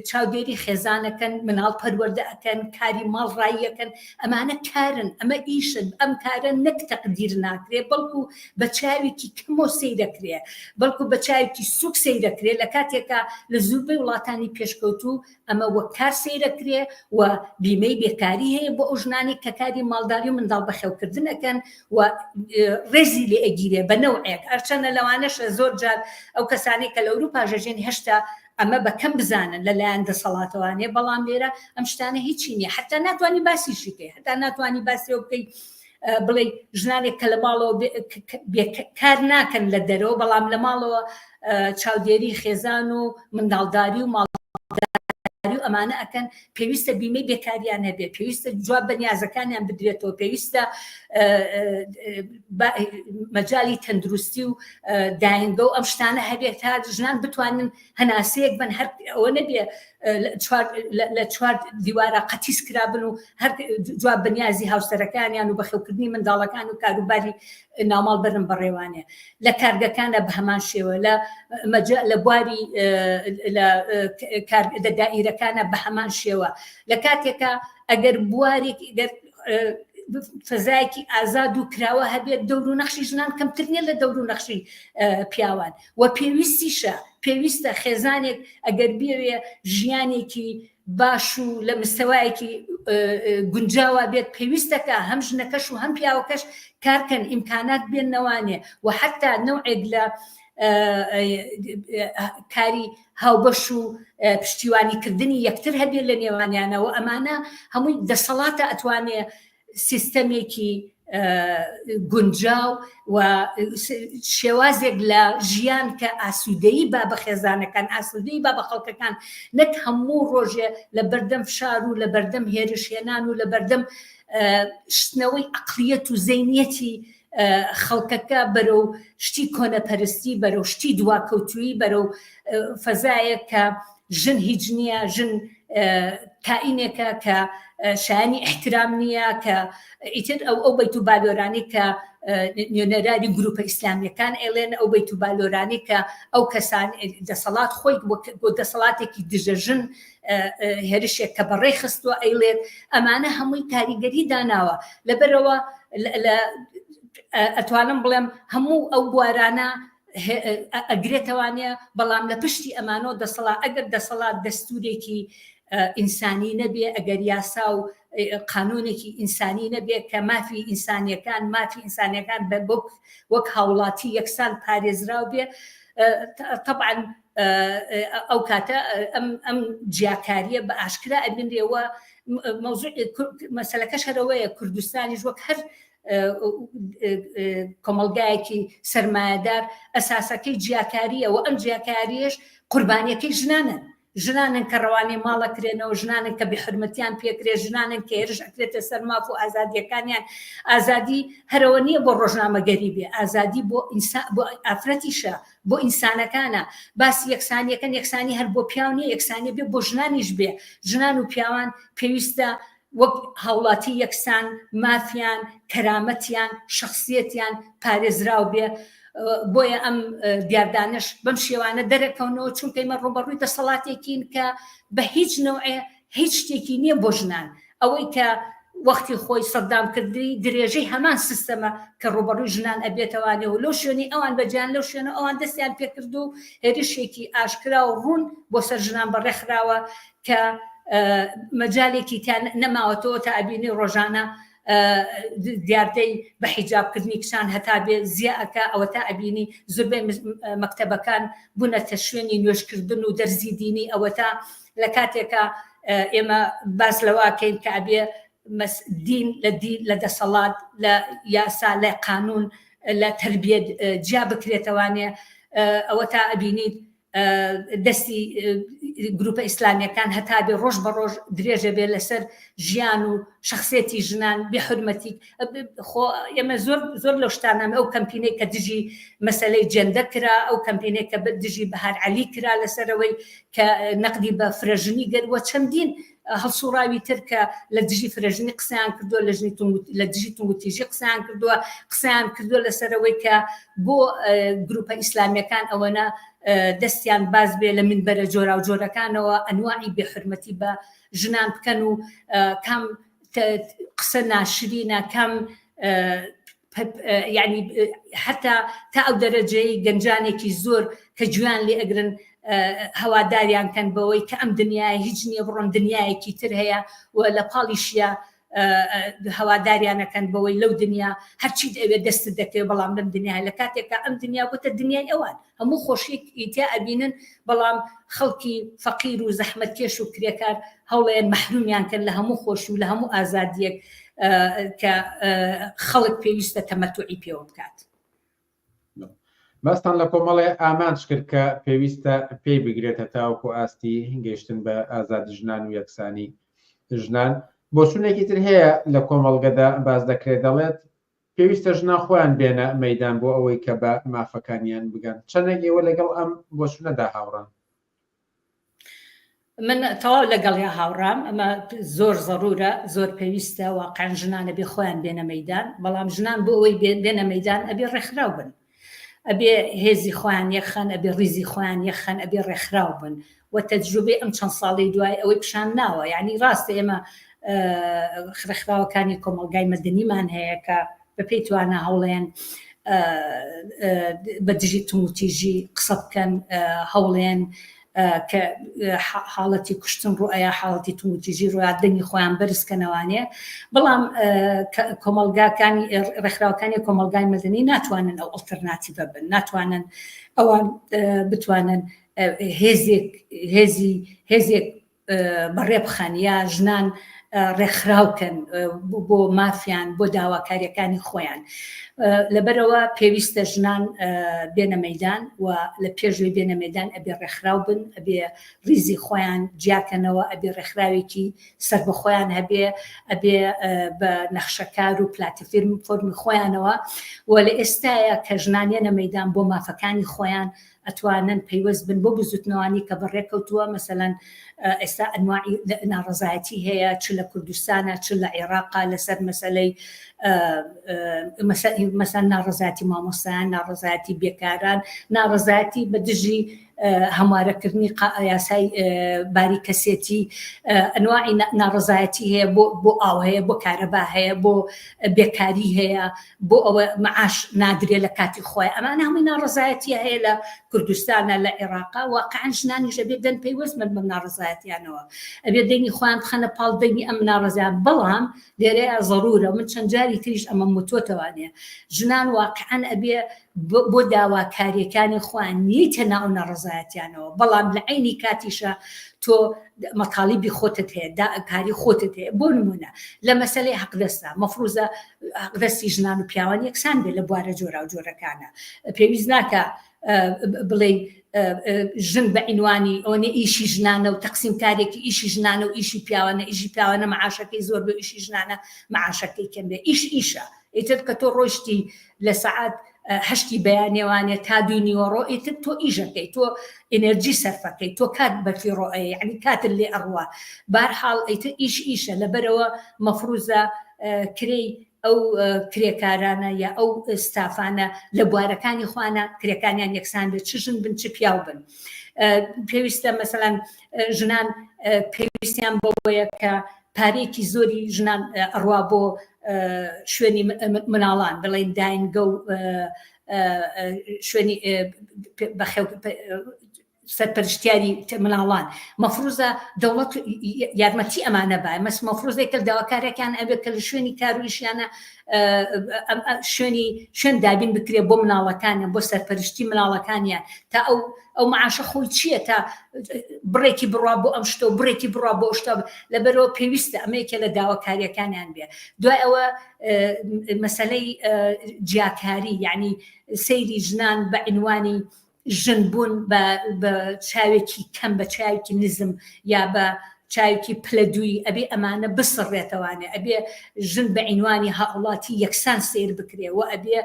چاودێری خێزانەکەن مناڵ پەروەردە ئەکەن کاری ماڵ ڕاییەکەن ئەمانە کارن ئەمە ئیشن ئەم کارە نەک تەقدیر ناکرێ بەڵکو بە چاوێکی کەمۆ سەیرەکرێ بەڵکو بە چاوێکی سوک سەیرەکرێ لە کاتێکە لە زووربەی وڵاتانی پێشکەوتوو ئەمە وەک کار سەیرەکرێ و بیمەی بێکاری هەیە بۆ ئەو ژنانی کە کاری ماڵداری و منداڵ بەخێوکردنەکەن و ڕێزی لێ ئەگیرێ بە نەوعێک هەرچەندە لەوانەشە زۆر جار ئەو کەسانی کە لە ئەوروپا ژەژێن هێشتا ئەمە بەکەم بزانن لەلایەن دەسەڵاتەوانێ بەڵام لێرە ئەم شتانە هیچی نییە حتا ناتوانانی باسیشی بکەی هەتا ناتوانانی باسیەوە بکەی بڵێ ژنانێک کە لە ماڵەوە کار ناکەن لە دەرەوە بەڵام لە ماڵەوە چاودێری خێزان و منداڵداری و ماڵداری و ئەمانە ئەکەن پێویستە بیمەی بێکاریان هەبێ، پێویستە جواب بە نیازەکانیان بدرێتەوە، پێویستە مەجای تەندروستی و داینگە و ئەم شتانە هەبێت تا ژنان بتوانن هەناسەیەک بن، هەر ئەوە نەبێ لە چوار دیوارە قەتیس کرابن و هەر جواب بەنیازی هاوسەرەکانیان و بەخێوکردنی منداڵەکان و کاروباری ناوماڵ بەرن بەڕێوانێ، لە کارگەکانە بە هەمان شێوە، لە بواری لە دائیرەکانە بە هەمان شێوە، لە کاتێکە ئەگەر بوارێک فەزایەکی ئازاد و کراوە هەبێت دەور و نەخشی ژنان کەمتر نیە لە دەور و نەخشی پیاوان و پێویستیشە، پێویستە خێزانێک ئەگەر بێوێ ژیانێکی باش و لە مستەوایەکی گونجاوە بێت، پێویستەکە هەم ژنەکەش و هەم پیاوەکەش کارکەن، ئیمکانات بێنەوانێ و حتا نەوعێک لە کاری هاوبەش و پشتیوانیکردنی یەکتر هەبێت لە نێوانیانەوە. ئەمانە هەمووی دەسەڵاتە ئەتوانێ سیستەمێکی گونجاو و شێوازێک لە ژیان کە ئاسوودەیی با بە خێزانەکان، ئاسوودەیی با بە خەڵکەکان، نەک هەموو ڕۆژێ لە بەردەم فشار و لە بەردەم هێرشێنان و لە بەردەم شتنەوەی عەقلیەت و زەینیەتی خەڵکەکە بەرەو شتی کۆنەپەرستی، بەرەو شتی دواکەوتووی، بەرەو فەزایەک کە ژن هیچ نییە، ژن کائینێکە کە شایانی احترام نییە، کە ئیتر ئەو بەیت و بالۆرانی کە نوێنەرانی گروپە ئیسلامیەکان ئێڵێن، ئەو بەیت و بالۆرانی کە ئەو کەسان دەسەڵات خۆی بۆ دەسەڵاتێکی دژەژن هێرشێک کە بەڕێ خستووە ئەیڵێت، ئەمانە هەمووی کاریگەری داناوە. لەبەرەوە ئەتوانم بڵێم هەموو ئەو بوارانە ئەگرێتەوانێ، بەڵام لە پشتی ئەمانۆ ئەگەر دەسەڵات دەستورێکی ئینسانی نەبێ، ئەگەر یاسا و قانونێکی ئینسانی نەبێ کە مافی ئینسانیەکان وەک هاوڵاتی یەکسان پارێزراو بێ، طبعا ئەو کاتە ئەم جیاکاریە بە ئاشکرا ئەبینرێەوە. مەسەلەکەش هەرەوەیە، کوردستانیش وەک هەر کۆمەلگایەکی سەرمایەدار ئەساسەکەی جیاکاریە و ئەم جیاکاریش قوربانیەکەی ژنانن کە ڕەوانێ ماڵەکرێنەوە، ژنانن کە بێحرمەتیان پێکرێ، ژنانن کە هێرش ئەکرێتە سەر ماف و ئازادیەکانیان. ئازادی هەرەوە نییە بۆ ڕۆژنامەگەری بێ، ئازادی بۆ ئافرەتیشە، بۆ ئینسانەکانە. باسی یەکسانیەکەن، یەکسانی هەر بۆ پیاو نیە، یەکسانی بێ بۆ ژنانیش بێ. ژنان و پیاوان پێویستە وەک هاوڵاتی یەکسان مافیان، کەرامەتیان، شخصیەتیان پارێزراو بێ. بۆیە ئەم دیاردانش بەم شێوانە دەرەکەونەوە، چونکە ئێمە ڕوبەڕووی دەسەڵاتێکین کە بە هیچ نەوعێ هیچ شتێکی نییە بۆ ژنان. ئەوەی کە وەختی خۆی سەدام کردی درێژەی هەمان سیستەمە کە ڕوبەڕووی ژنان ئەبێتەوانەوە، لەو شوێنی ئەوان بەجان لەو شوێنە ئەوان دەستیان پێکرد و هێرشێکی ئاشکرا و ڕوون بۆ سەر ژنان بەڕێکخراوە کە مەجالێکی نەماوەتەوە تا ئەبینی ڕۆژانە دیاردەی بە حیجابکردنی کچان هەتا بێ زیاکە، ئەوە تا ئەبینی زۆربەی مەکتەبەکان بوونەتە شوێنی نوێژکردن و دەرزی دینی. ئەوە تا لە کاتێکە ئێمە باس لەواکەین کە ئەبێ دین لە دەسەڵات، لە یاسا، لە قانون، لە تربیەت جیا بکرێتەوانێ. ئەوە تا ئەبینیت دەستی گروپە ئیسلامیەکان هەتا بێ ڕۆژ بە ڕۆژ درێژە بێ لەسەر ژیان و شخصێتی ژنان بێحورمەتی. ئێمە زۆر لەو شتانەمە ئەو کەمپینەی کە دژی مەسەلەی جەندە کرا، ئەو کەمپینەی کە دژی بەهار عەلی کرا لەسەرەوەی کە نەقدی بە فرەژنی گەروە، چەندین هەڵسوڕاوی تر کە لە دژی فرەژنی قسەیان کردووە، لە دژی تونگوتیژی قسەیان کردووە لەسەرەوەی کە بۆ گروپە ئیسلامیەکان ئەوەنە دەستیان باز بێ لە منبەرە جۆرا و جۆرەکانەوە ئەنواعی بێحرمەتی بە ژنان بکەن و کام قسە ناشرینە، کام یعنی حتا تا ئەو دەرەجەی گەنجانێکی زۆر کە گویان لێ ئەگرن هەواداریان کەن بەوەی کە ئەم دنیای هیچ نییە، بڕۆن دنیایەکی تر هەیە و لە پاڵیشیە هەواداریانەکەن بەوەی لەو دنیا هەرچی ئەوێ دەست دەکەوێت، بەڵام لەم دنیای لە کاتێکە ئەم دنیا بۆتە دنیای ئەوان هەموو خۆشیی تیا ئەبینن، بەڵام خەڵکی فەقیر و زەحمەتکێش و کرێکار هەوڵیان مەحرومیان کەن لە هەموو خۆشی و لە هەموو ئازادیەک کە خەڵک پێویستە تەمەتوعی پێوە بکات. بەستان لە کۆمەڵێ ئامانج کرد کە پێویستە پێی بگرێتە تاوەکو ئاستی گەیشتن بە ئازادی ژنان و یەکسانی ژنان. بۆچوونێکی تر هەیە لە کۆمەڵگەدا باز دەکرێت، دەڵێت پێویستە ژنان خۆیان بێنە مەیدان بۆ ئەوەی کە بە مافەکانیان بگەن. چەندێک ئێوە لەگەڵ ئەم بۆچوونەدا هاوڕان؟ من تەواو لەگەڵیا هاوڕام، ئەمە زۆر ضرورە، زۆر پێویستە واقعاً ژنانە بێ خۆیان بێنە مەیدان، بەڵام ژنان بۆ ئەوەی بێنە مەیدان ئەبێ ڕێکخراو بن، ئەبێ هێزی خۆیان یەخەن، ئەبێ ڕیزی خۆیان یەخەن، ئەبێ ڕێکخراو بن. و تەجروبەی ئەم چەند ساڵی دوای ئەوەی پیشان ناوە، یعنی ڕاستە ئێمە ڕێکخراوەکانی کۆمەلگای مەدەنیمان هەیە کە بە پێی توانە هەوڵێن بە دژی توموتیژی قسە بکەن، هەوڵێن کە حاڵەتی کوشتن ڕوئەیە، حاڵەتی توموتیژی ڕویا دەنگی خۆیان بەرزکەنەوانێ، بەڵام کۆمەلگاکانی ڕێکخراوەکانی کۆمەلگای مەدەنی ناتوانن ئەو ئەڵتەرناتیڤە بن، ناتوانن ئەوان بتوانن هێزێک بەڕێ بخەن یا ژنان ڕێکخراوکەن بۆ مافیان، بۆ داواکاریەکانی خۆیان. لەبەرەوە پێویستە ژنان بێنە مەیدان و لە پێشوی بێنە مەیدان ئەبێ ڕێکخراو بن، ئەبێ ریزی خۆیان جیاکەنەوە، ئەبێ ڕێکخراوێکی سەر بە خۆیان هەبێ، ئەبێ بە نەخشەکار و پلاتفۆرمی فۆرمی خۆیانەوە. و لە ئێستایە کە ژنانێنە مەیدان بۆ مافەکانی خۆیان ئەتوانن پەیوەست بن بۆ بزوتنەوانی کە بەڕێکەوتووە. مەسەلەن ئێستا ئەنواعی ناڕەزایەتی هەیە، چ لە کوردستانە چ لە عێراقا، لەسەر مەسەلەی مەسەن ناڕەزایەتی مامۆستایان، ناڕەزایەتی بێکاران، ناڕەزایەتی بە دژی هەموارەکردنی یاسای باری کەسێتی، ئەنواعی ناڕەزایەتی هەیە، بۆ ئاو هەیە، بۆ کارەبا هەیە، بۆ بێکاری هەیە، بۆ ئەوە معاش نادرێ لە کاتی خۆی. ئەمانە هەمووی ناڕەزایەتی هەیە لە کوردستانە، لە عێراقا. واقعاً ژنانیش ئەبێ دەن پەیوەست بن بەم ناڕەزایەتیانەوە، ئەبێ دەنگی خۆیان بخەنە پاڵ دەنگی ئەم ناڕەزایەت. بەڵام لێرەیە ضرورە، من چەند جاری تریش ئەمە وتۆتەوانێ، ژنان واقعاً ئەبێ بۆ داواکاریەکانی خۆیان نیتە ناو ناڕەزایەتیانەوە، بەڵام لە عینی کاتیشە تۆ مەطالیبی خۆتت هەیە، کاری خۆتت هەیە. بۆ نمونە لە مەسەلەی حەقدەستە مەفروزە حەقدەستی ژنان و پیاوان یەکسان بێت لە بوارە جۆرا و جۆرەکانە. پێویست ناکە بڵێ ژن بە عینوانی ئەوەنێ ئیشی ژنانە و تەقسیم کارێکی ئیشی ژنانە و ئیشی پیاوانە، ئیشی پیاوانە مەعاشەکەی زۆر بێ، ئیشی ژنانە مەعاشەکەی کەم بێ. ئیشە ئیتر کە تۆ ڕۆشتی لە سەعات هەشتی بەیانێوانێ تا دوی نیوەڕۆ، ئیتر تۆ ئیژەکەی، تۆ ئێنەرجی سەرفەکەی، تۆ کات بەفی ڕۆئەیە، یعنی کاتت لێ ئەڕوا. بارحاڵ ئیتر ئیشە. لەبەرەوە مەفروزە کرێی ئەو کرێکارانە یا ئەو ستافانە لە بوارەکانی خوانە کرێکانیان یەکسان بێت، چ ژن بن چ پیاو بن. پێویستە مەسەلەن ژنان پێویستیان بۆیە کە پارێکی زۆری ژنان ئەڕوا بۆ شوێنی مناڵان، بڵێن داینگە و شوێنی سەرپەرشتیاری مناڵان. مەفروزە دەوڵەت یارمەتی ئەمانە بە مەس مەفروزێک کە داواکارەکان ئەبێت کە لە شوێنی کارویشیانە شوێن دابین بکرێت بۆ مناڵەکانیان، بۆ سەرپەرشتی مناڵەکانیان، تا ئەو معاشە خۆی چییە، تا بڕێکی بڕوا بۆ ئەم شتۆ، بڕێکی بڕوا بۆ شتە. لەبەرەوە پێویستە ئەمەیەکە لە داواکاریەکانیان بێ. دوای ئەوە مەسەلەی جیاکاری، یعنی سەیری ژنان بە عینوانی ژن بوون بە چاوێکی کەم، بە چاوێکی نزم یا بە چاوێکی پلەدووی، ئەبێ ئەمانە بسڕێتەوانێ، ئەبێ ژن بە عینوانی هەوڵاتی یەکسان سیر بکرێ و ئەبێ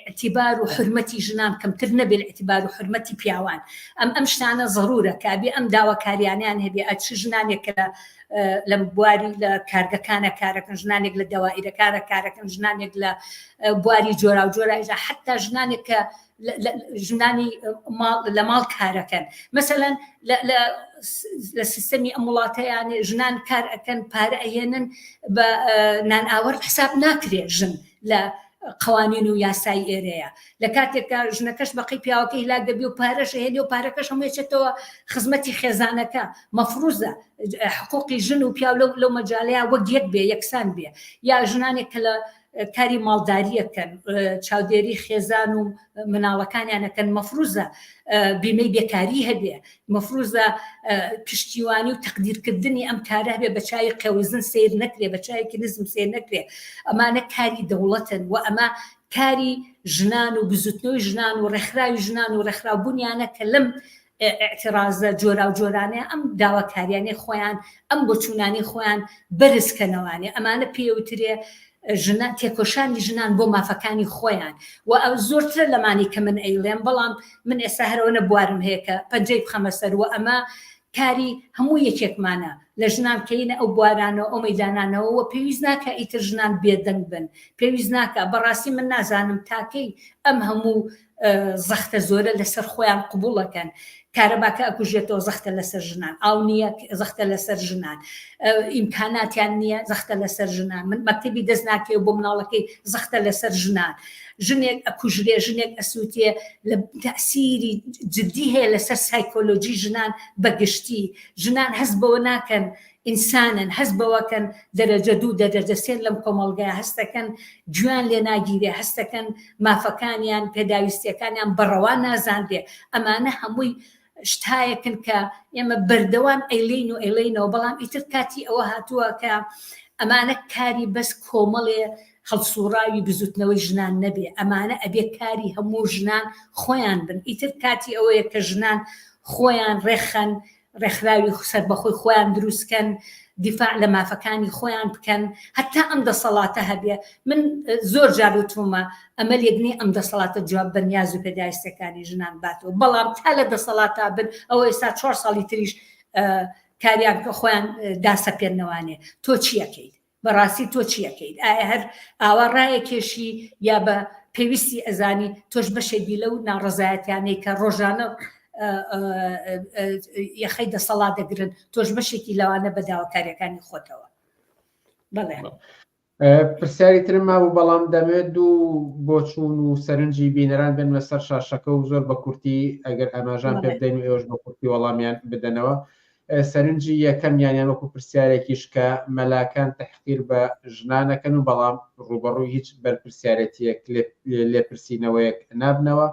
ئەتیبار و حرمەتی ژنان کەمتر نەبێت لە ئەتیبار و حرمەتی پیاوان. ئەم شتانە ضرورە کە ئەبێ ئەم داواکاریانیان هەبێ. ئەچ ژنانێک لە بواری لە کارگەکانە کارەکەن، ژنانێک لە دەوائیرەکانە کارەکەن، ژنانێک لە بواری جۆرا و جۆرایدا، حتا ژنانێک کە ژنانی لە ماڵ کارەکەن. مەسەلەن لە سیستەمی ئەم وڵاتەیانێ ژنان کار ئەەکەن، پارە ئەهێنن، بە نان ئاوەر حساب ناکرێ ژن لە قوانین و یاسای ئێرەیە. لە کاتێکە ژنەکەش بەقی پیاوەکەی هیلاک دەبێ و پارەش هێنێ و پارەکەش هەموویەچێتەوە خزمەتی خێزانەکە. مەفروزە حقوقی ژن و پیاو لەو مەجاالەیە وەک یەک بێ، یەکسان بێ. یا ژنانێک کە لە کاری ماڵداریەکەن، چاودێری خێزان و مناڵەکانیانەکەن، مەفروزە بیمەی بێکاری هەبێ، مەفروزە پشتیوانی و تەقدیرکردنی ئەم کارە هەبێ، بە چای قێوزن سیر نەکرێ، بە چایەکی نزم سیر نەکرێ. ئەمانە کاری دەوڵەتن و ئەمە کاری ژنان و بزوتنەوەی ژنان و ڕێکخراوی ژنان و ڕێکخراوبوونیانە کە لەم اعتراضە جۆرا و جۆرانەیە ئەم داواکاریانەی خۆیان ئەم بۆچوونانی خۆیان بەرزکەنەوانێ ئەمانە پێوترێ تێکۆشانی ژنان بۆ مافەکانی خۆیان و ئەو زۆرترە لەمانی کە من ئەیڵێم بەڵام من ئێستا هەرەوە بوارم هەیە کە پەنجەی بخەمە سەر و ئەمە کاری هەموو یەکێکمانە لە ژنان کەینە ئەو بوارانەوە ئەو مەیدانانەوە پێویست ناکە ئیتر ژنان بێدەنگ بن پێویست ناکە بەڕاستی من نازانم تاکەی ئەم هەموو زەختە زۆرە لەسەر خۆیان قبوڵەکەن کارەباکە ئەکوژێتەوە زەختە لەسەر ژنان ئاو نییە زەختە لەسەر ژنان ئیمکاناتیان نییە زەختە لەسەر ژنان من مەکتەبی دەست ناکەوە بۆ مناڵەکەی زەختە لەسەر ژنان ژنێک ئەکوژرێ ژنێک ئەسووتێ لە تەسیری جدی هەیە لەسەر سایکۆلۆجی ژنان بەگشتی ژنان هەست بەوە ناکەن ئینسانن هەست بەوەکەن دەرەجە دوو دەرەجە سێن لەم کۆمەڵگەیە هەستەکەن گویان لێ ناگیرێ هەستەکەن مافەکانیان پێداویستیەکانیان بەڕەوا نازانرێ ئەمانە هەمووی شتایەکن کە ئێمە بەردەوام ئەیلینەوە بەڵام ئیتر کاتی ئەوە هاتووە کە ئەمانە کاری بەس کۆمەڵێ هەڵسوڕاوی بزوتنەوەی ژنان نەبێ ئەمانە ئەبێ کاری هەموو ژنان خۆیان بن ئیتر کاتی ئەوەیە کە ژنان خۆیان ڕێخەن ڕێکخراوی سەر بەخۆی خۆیان دروستکەن دیفاع لە مافەکانی خۆیان بکەن هەتا ئەم دەسەڵاتە هەبێ من زۆر جار وتومە ئەمە لێگنی ئەم دەسەڵاتە جواب بە نیاز و پێداویستەکانی ژنان باتەوە بەڵام تا لە دەسەڵاتە بن ئەوە ئێستا 4 ساڵی تریش کاریان خۆیان داسەپێنەوانێ تۆ چیەکەیت بەڕاستی تۆ چیەکەیت ئایا هەر ئاوا ڕایەکێشی یا بە پێویستی ئەزانی تۆش بەشێکی لەو ناڕەزایەتیانەی کە ڕۆژانە یەخەی دەسەڵات دەگرن تۆش بەشێکی لەوانە بە داواکاریەکانی خۆتەوە بەڵێ پرسیاری ترم مابوو بەڵام دەمێت دوو بۆچوون و سەرنجی بینەران بن لەسەر شاشەکە و زۆر بە کورتی ئەگەر ئەماژان پێ بدەین و ئێوەش بە کورتی وەڵامیان بدەنەوە سەرنجی یەکەم یانیان وەکو پرسیارێکیش کە مەلاکان تەحقیر بە ژنانەکەن و بەڵام ڕوبەڕووی هیچ بەرپرسیارەتیەک لێپرسینەوەیەک نابنەوە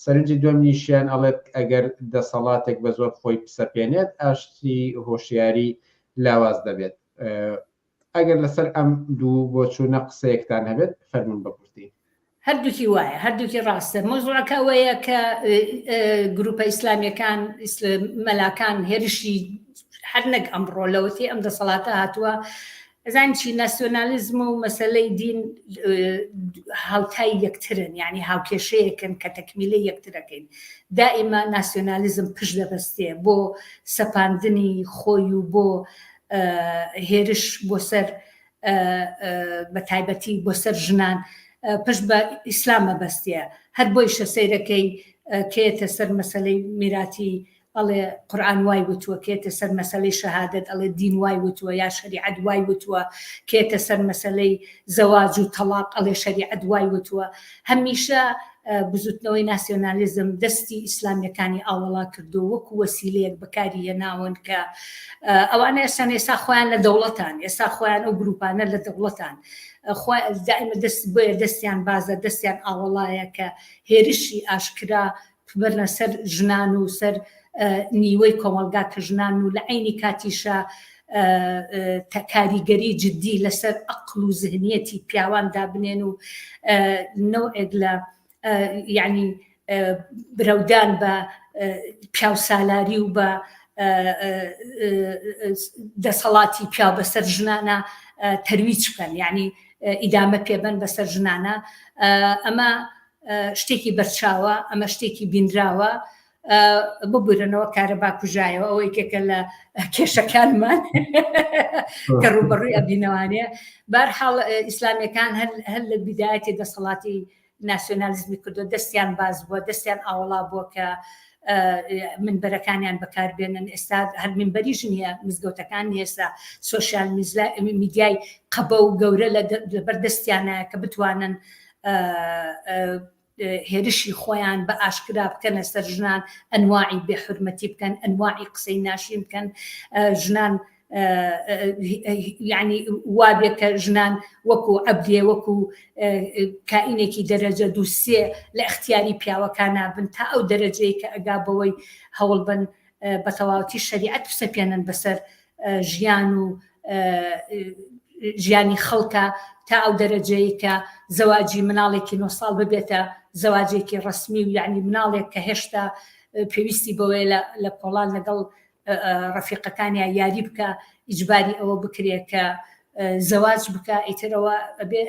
سەرنجی دوم نیشیان ئەڵێت ئەگەر دەسەڵاتێک بە زۆر خۆی پسەپێنێت ئاشتی هۆشیاری لاواز دەبێت ئەگەر لەسەر ئەم دوو بۆچوونە قسەیەکتان هەبێت فەرمون بەکورتی هەردووکی وایە هەردووکی ڕاستە مۆزوعەکە ئەوەیە کە گروپە ئیسلامیەکان مەلاکان هێرشی هەر نەک ئەمڕۆ لەوەتی ئەم دەسەڵاتە هاتووە ئەزان چی ناسیۆنالیزم و مەسەلەی دین هاوتای یەکترن یعنی هاوکێشەیەکن کە تەکمیلەی یەکترەکەین دائیما ناسیۆنالیزم پشت دەبەستێ بۆ سەپاندنی خۆی و بۆ هێرش بۆ سەر بە تایبەتی بۆ سەر ژنان پشت بە ئیسلامە بەستێ هەر بۆیشە سەیرەکەی کێتە سەر مەسەلەی میراتی ئەڵێ قورئان وای وتووە کێتە سەر مەسەلەی شەهادەت ئەڵێ دین وای وتووە یا شەریعەت وای وتووە کێتە سەر مەسەلەی زەواج و تەلاق ئەڵێ شەریعەت وای وتووە هەمیشە بزوتنەوەی ناسیۆنالیزم دەستی ئیسلامیەکانی ئاوەڵا کردو وەکو وەسیلەیەک بەکاری هێناون کە ئەوانە ئێستا خۆیان لە دەوڵەتان ئێستا خۆیان ئەو گروپانە لە دەوڵەتان دائیمە بۆیە دەستیان بازە دەستیان ئاوەڵایە کە هێرشی ئاشکرا بەرنە سەر ژنان و سەر نیوەی کۆمەلگا کە ژنان و لە عینی کاتیشە کاریگەری جدی لەسەر عەقڵ و ذهنیەتی پیاوان دابنێن و نەوعێک لە یعنی برەودان بە پیاوسالاری و بە دەسەڵاتی پیاو بەسەر ژنانە تەرویج بکەن یعنی ئیدامە پێبەن بەسەر ژنانە ئەمە شتێکی بەرچاوە ئەمە شتێکی بینراوە ببورنەوە کارەبا کوژایەوە ئەوە یەکێکە لە کێشەکانمان کە ڕوبەڕووی ئەبینەوانێ بەرحاڵ ئیسلامیەکان هەر لە بیدایەتی دەسەڵاتی ناسیۆنالیزمی کردو دەستیان باز بووە دەستیان ئاوەڵا بووە کە منبەرەکانیان بەکاربێنن ئێستا هەر منبەریش نییە مزگەوتەکان ئێستا سۆشیال میدیای قەبە و گەورە لەبەر دەستیانە کە بتوانن هێرشی خۆیان بە ئاشکرا بکەنە سەر ژنان ئەنواعی بێحورمەتی بکەن ئەنواعی قسەی ناشیم بکەن ژنان یعنی وابێ کە ژنان وەکو عەبدێ وەکو کائینێکی دەرەجە دوو سێ لە اختیاری پیاوەکانە بن تا ئەو دەرەجەی کە ئەگا بەوەی هەوڵ بن بە تەواوەتی شەریعەت بسەپێنن بەسەر ژیان و ژیانی خەڵکە تا ئەو دەرەجەیە کە زەواجی مناڵێکی 9 ساڵ ببێتە زەواجێکی ڕسمی و یعنی مناڵێک کە هێشتا پێویستی بەوەی لە کۆڵان لەگەڵ ڕەفیقەکانیان یاری بکە ئیجباری ئەوە بکرێت کە زەواج بکە ئیترەوە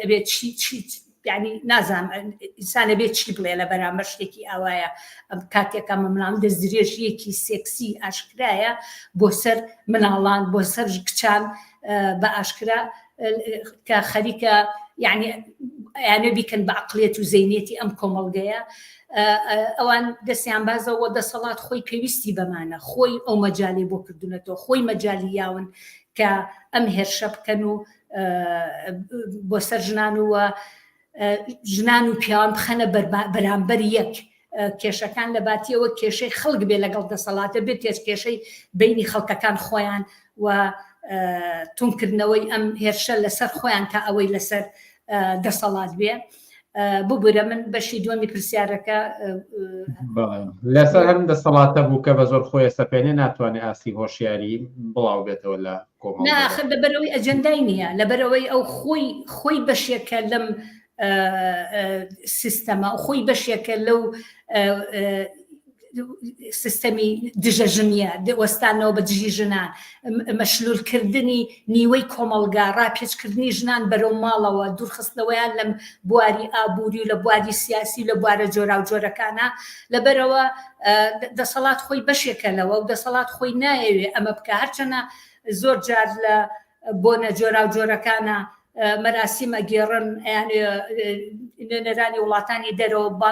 ئەبێت چیت یعنی نازانم ئینسانە بێت چی بڵێ لە بەرامبەر شتێکی ئاوایە کاتێکە مناڵ دەستدرێژیەکی سێکسی ئاشکرایە بۆ سەر مناڵان بۆ سەر کچان بە ئاشکرا کە خەریکە یعنی یانە بیکەن بە عقلێت و زەینێتی ئەم کۆمەڵگەیە ئەوان دەستیان بازەوە دەسەڵات خۆی پێویستی بەمانە خۆی ئەو مەجای بۆ کردوونەتەوە خۆی مەجای یاون کە ئەم هێرشە بکەن و بۆ سەر ژنان و پیاوان بخەنە بەرامبەر یەک کێشەکان لە باتیەوە کێشەی خەڵک بێ لەگەڵ دەسەڵاتە بێت تێز کێشەی بینی خەڵکەکان خۆیان و تونکردنەوەی ئەم هێرشە لەسەر خۆیان تا ئەوەی لەسەر دەسەڵات بێ ببورە من بەشی دووەمی پرسیارەکە لەسەر هەرم دەسەڵاتە بوو کە بە زۆر خۆی سەپێنێ ناتوانێت ئاسی هۆشیاری بڵاو بێتەوە لە کۆمەڵ ناخر لەبەرەوەی ئەجەندای نییە لەبەرەوەی ئەو خۆی بەشێکە لەم سیستەمە خۆی بەشێکە لەو سیستەمی دژە ژنیە وەستانەوە بە دژی ژنان مەشلولکردنی نیوەی کۆمەڵگا ڕاپێچکردنی ژنان بەرەو ماڵەوە دوورخستنەوەیان لەم بواری ئابووری و لە بواری سیاسی لە بوارە جۆرا و جۆرەکانە لەبەرەوە دەسەڵات خۆی بەشێکە لەوە و دەسەڵات خۆی نایەوێ ئەمە بکە هەرچەنە زۆر جار لە بۆنە جۆرا و جۆرەکانە مەراسیمە گێڕن نێرانی وڵاتانی دەرەوە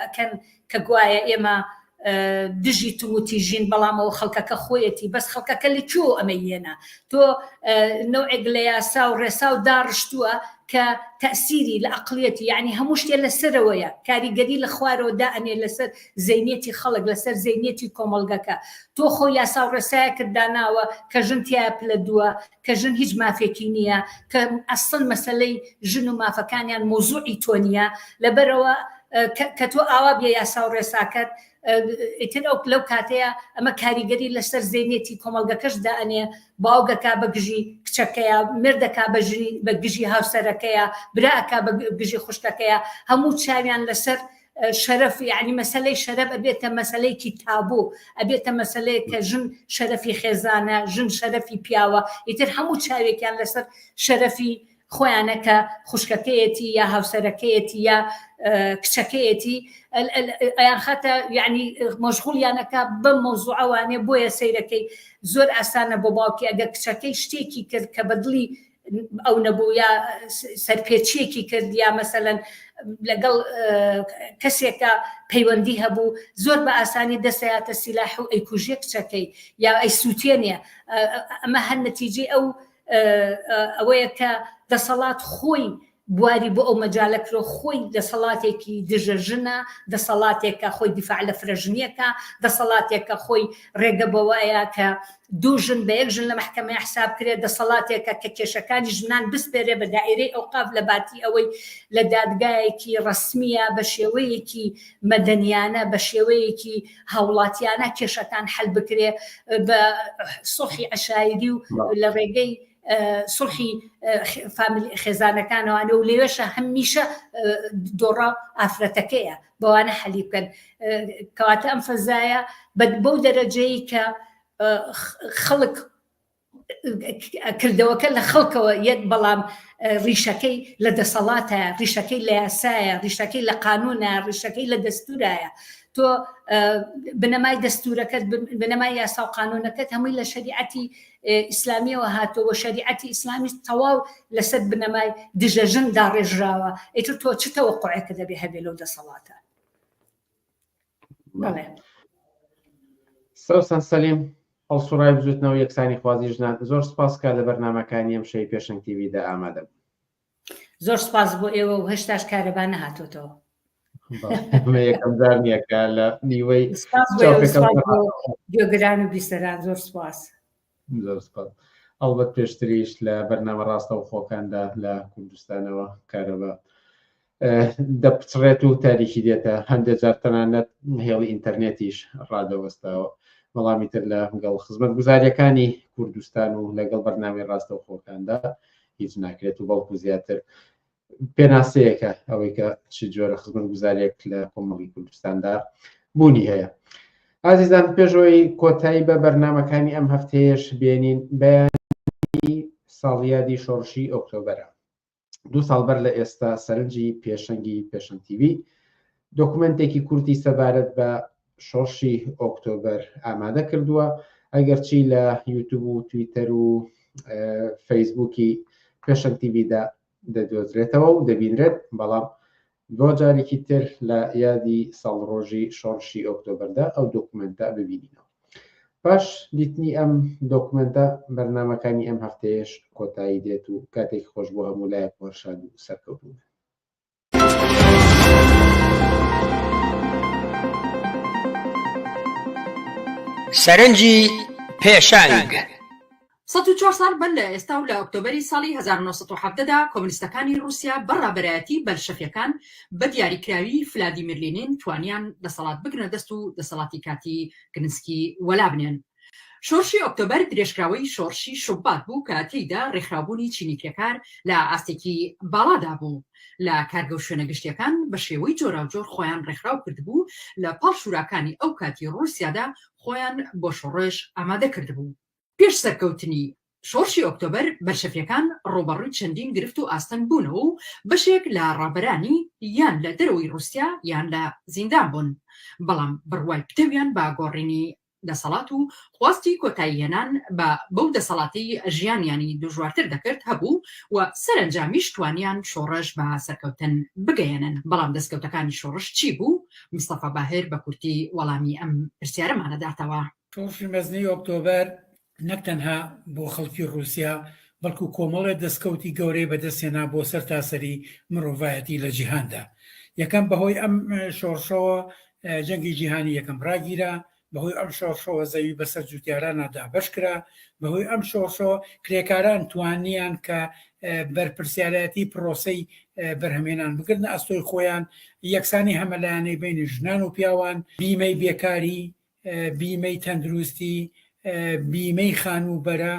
ئەکەن کە گوایە ئێمە دژی تووتی ژین بەڵامەوە خەڵکەکە خۆیەتی بەس خەڵکەکە لە کۆ ئەمە یێنە تۆ نەوعێک لە یاسا و ڕێسا و داڕشتووە کە تەسیری لە عقلێتی یعنی هەموو شتێ لەسەرەوەیە کاریگەری لە خوارەوە دائنێ لەسەر زەینێتی خەڵک لەسەر زەینێتی کۆمەڵگەکە تۆ خۆ یاسا و ڕێسایە کردداناوە کە ژن تیا پلە دووە کە ژن هیچ مافێکی نییە کە ئەسڵ مەسەلەی ژن و مافەکانیان مۆزوعی تۆ نییە لەبەرەوە کە تۆ ئاوا بێ یاسا و ڕێساکەت ئیتر ئەو لەو کاتەیە ئەمە کاریگەری لەسەر زەینێتی کۆمەڵگەکەش دائنێ باوگەکە بە گژی کچەکەیە مردەکە بە گژی هاوسەرەکەیە براکە بە گژی خوشکەکەیە هەموو چاویان لەسەر شەرەف یعنی مەسەلەی شەرەف ئەبێتە مەسەلەیەکی تابوو ئەبێتە مەسەلەیە کە ژن شەرەفی خێزانە ژن شەرەفی پیاوە ئیتر هەموو چاوێکیان لەسەر شەرەفی خۆیانە کە خوشکەکەیەتی یا هاوسەرەکەیەتی یا کچەکەیەتی ئەیان خاتە یعنی مەشغوڵیانەکە بەم مۆزوعەوانێ بۆیە سەیرەکەی زۆر ئاسانە بۆ باوکی ئەگە کچەکەی شتێکی کرد کە بەدڵی ئەو نەبوو یا سەرپێچیەکی کرد یا مەسەلەن لەگەڵ کەسێکە پەیوەندی هەبوو زۆر بە ئاسانی دەسەیاتە سیلاح و ئەیکوژێ کچەکەی یا ئەی سووتێنێ ئەمە هەر نەتیجەی ئەوەیە کە دەسەڵات خۆی بواری بۆ ئەو مەجالەکرۆ خۆی دەسەڵاتێکی دژە ژنە دەسەڵاتێکە خۆی دیفاع لە فرەژنیەکە دەسەڵاتێکە خۆی ڕێگە بەوەیە کە دوو ژن بە یەک ژن لە محکەمەی حساب کرێت دەسەڵاتێکە کە کێشەکانی ژنان بسپێرێ بە دائیرەی ئەوقاف لە باتی ئەوەی لە دادگایەکی ڕسمیە بە شێوەیەکی مەدەنیانە بە شێوەیەکی هاوڵاتیانە کێشەکان حەل بکرێ بە سوڵحی عەشایری و لە ڕێگەی سڵحی خێزانەکانەوانە و لێوێشە هەمیشە دۆڕا ئافرەتەکەیە بەوانە حەلی بکەن کەواتە ئەم فەزایە بەو دەرەجەی کە خەڵک کردەوەکە لە خەڵکەوە یەک بەڵام ڕیشەکەی لە دەسەڵاتە ڕیشەکەی لە یاسایە ڕیشەکەی لە قانونە ڕیشەکەی لە دەستورایە تۆ بنەمای دەستورەکەت بنەمای یاسا و قانونەکەت هەمووی لە شەریعەتی ئیسلامیەوە هاتۆوە شەریعەتی ئیسلامی تەواو لەسەر بنەمای دژە ژندا ڕێژراوە ئیتر تۆ چ تەوەقوعێکە دەبێ هەبێ لەو دەسەڵاتە بەڵێ سەوسان سەلیم هەڵسوڕای بزوتنەوە یەکسانی خوازی ژنان زۆر سپاس کە لە بەرنامەکانی ئەم شەی پێشەنگ تیڤیدا ئامادە بوو زۆر سپاس بۆ ئێوە و هێشتاش کارەبان نەهاتۆتەوە یەکەم جار نییەکە لە نیوەی گوێگران و بیسەران زۆر سپاس زۆر سپاس ئەڵبەت پێشتریش لە بەرنامە ڕاستە و خۆکاندا لە کوردستانەوە کارەبە دەپچڕێت و تاریخی دێتە هەندێک جار تەنانەت هێڵی ئینتەرنێتیش ڕادەوەستاوە وەڵامی تر لە گەڵ خزمەت گوزاریەکانی کوردستان و لەگەڵ بەرنامەی ڕاستە و خۆکاندا هیچ ناکرێت و بەڵکو زیاتر پێناسەیەکە ئەوەی کە چ جۆرە خزمەتگوزاریەک لە کۆمەڵی کوردستاندا بوونی هەیە. ئازیزان پێشەوەی کۆتایی بە بەرنامەکانی ئەم هەفتەیەش بێنین بەیانی ساڵیادی شۆڕشی ئۆکتۆبەرە. 2 ساڵ بەر لە ئێستا سەرنجی پێشەنگی پێشەنگ تیڤ دۆکومنتێکی کورتی سەبارەت بە شۆڕشی ئۆکتۆبەر ئامادە کردووە، ئەگەرچی لە یوتیوب و تویتەر و فەیسبووکی پێشەنگ تیڤدا دەدۆزرێتەوە و دەبینرێت، بەڵام بۆ جارێکی تر لە یادی ساڵڕۆژی شۆڕشی ئۆکتۆبەردا ئەو دۆکومنتە ببینینەوە. پاش دیتنی ئەم دۆکومنتە بەرنامەکانی ئەم هەفتەیەش کۆتایی دێت و کاتێک خۆش بۆ هەموو لایەک وەرشاد و سەرکەوتوو. سەرنجی پێشەنگ 104 سال بەر لە ئێستا و لە ئۆکتۆبەری ساڵی 1970دا کۆمونیستەکانی رووسیا بەڕابەرایەتی بەلشەفیەکان بە دیاریکراوی ڤلادیمیر لێنین توانیان دەسەڵات بگرنە دەست و دەسەڵاتی کاتی گرنسکی وەلابنێن. شۆڕشی ئۆکتۆبەر درێژکراوەی شۆڕشی شوبات بوو کە تێیدا ڕێکخراوبوونی چینیکرێکار لە ئاستێکی باڵادا بوو. لە کارگە و شوێنە گشتیەکان بە شێوەی جۆراوجۆر خۆیان ڕێکخراو کردبوو لە پاڵ شوراکانی ئەو کاتی رووسیادا خۆیان بۆ شۆڕێژ ئامادە کردبوو. پێش سەرکەوتنی شۆڕشی ئۆکتۆبەر بەلشەفیەکان ڕۆبەڕووی چەندین گرفت و ئاستەنگ بوونەوە و بەشێک لە ڕابەرانی یان لە دەرەوەی رووسیا یان لە زیندان بوون، بەڵام بڕوای پتەویان بە گۆڕینی دەسەڵات و خواستی کۆتاییهێنان بە بەو دەسەڵاتی ژیانیانی دژوارتر دەکرد هەبوو و سەرنجامیش توانیان شۆڕش بە سەرکەوتن بگەێنن. بەڵام دەستکەوتەکانی شۆڕش چی بوو؟ مستەفا باهر بە کورتی وەڵامی ئەم پرسیارەمانەداتەوە. شۆڕشی مەزنی ئۆکتۆبەر نەک تەنها بۆ خەڵکی رووسیا بەڵکو کۆمەڵێ دەستکەوتی گەورەی بەدەستێنا بۆ سەر تاسەری مرۆڤایەتی لە جیهاندا. یەکەم بەهۆی ئەم شۆڕشەوە جەنگی جیهانی یەکەم ڕاگیرا، بەهۆی ئەم شۆڕشەوە زەوی بەسەر جوتیارانەدا بەشکرا، بەهۆی ئەم شۆڕشەوە کرێکاران توانیان کە بەرپرسیارەتی پرۆسەی بەرهەمێنان بگرنە ئەستۆی خۆیان، یەکسانی هەمەلایەنەی بینی ژنان و پیاوان، بیمەی بێکاری، بیمەی تەندروستی، بیمەی خانوبەرە،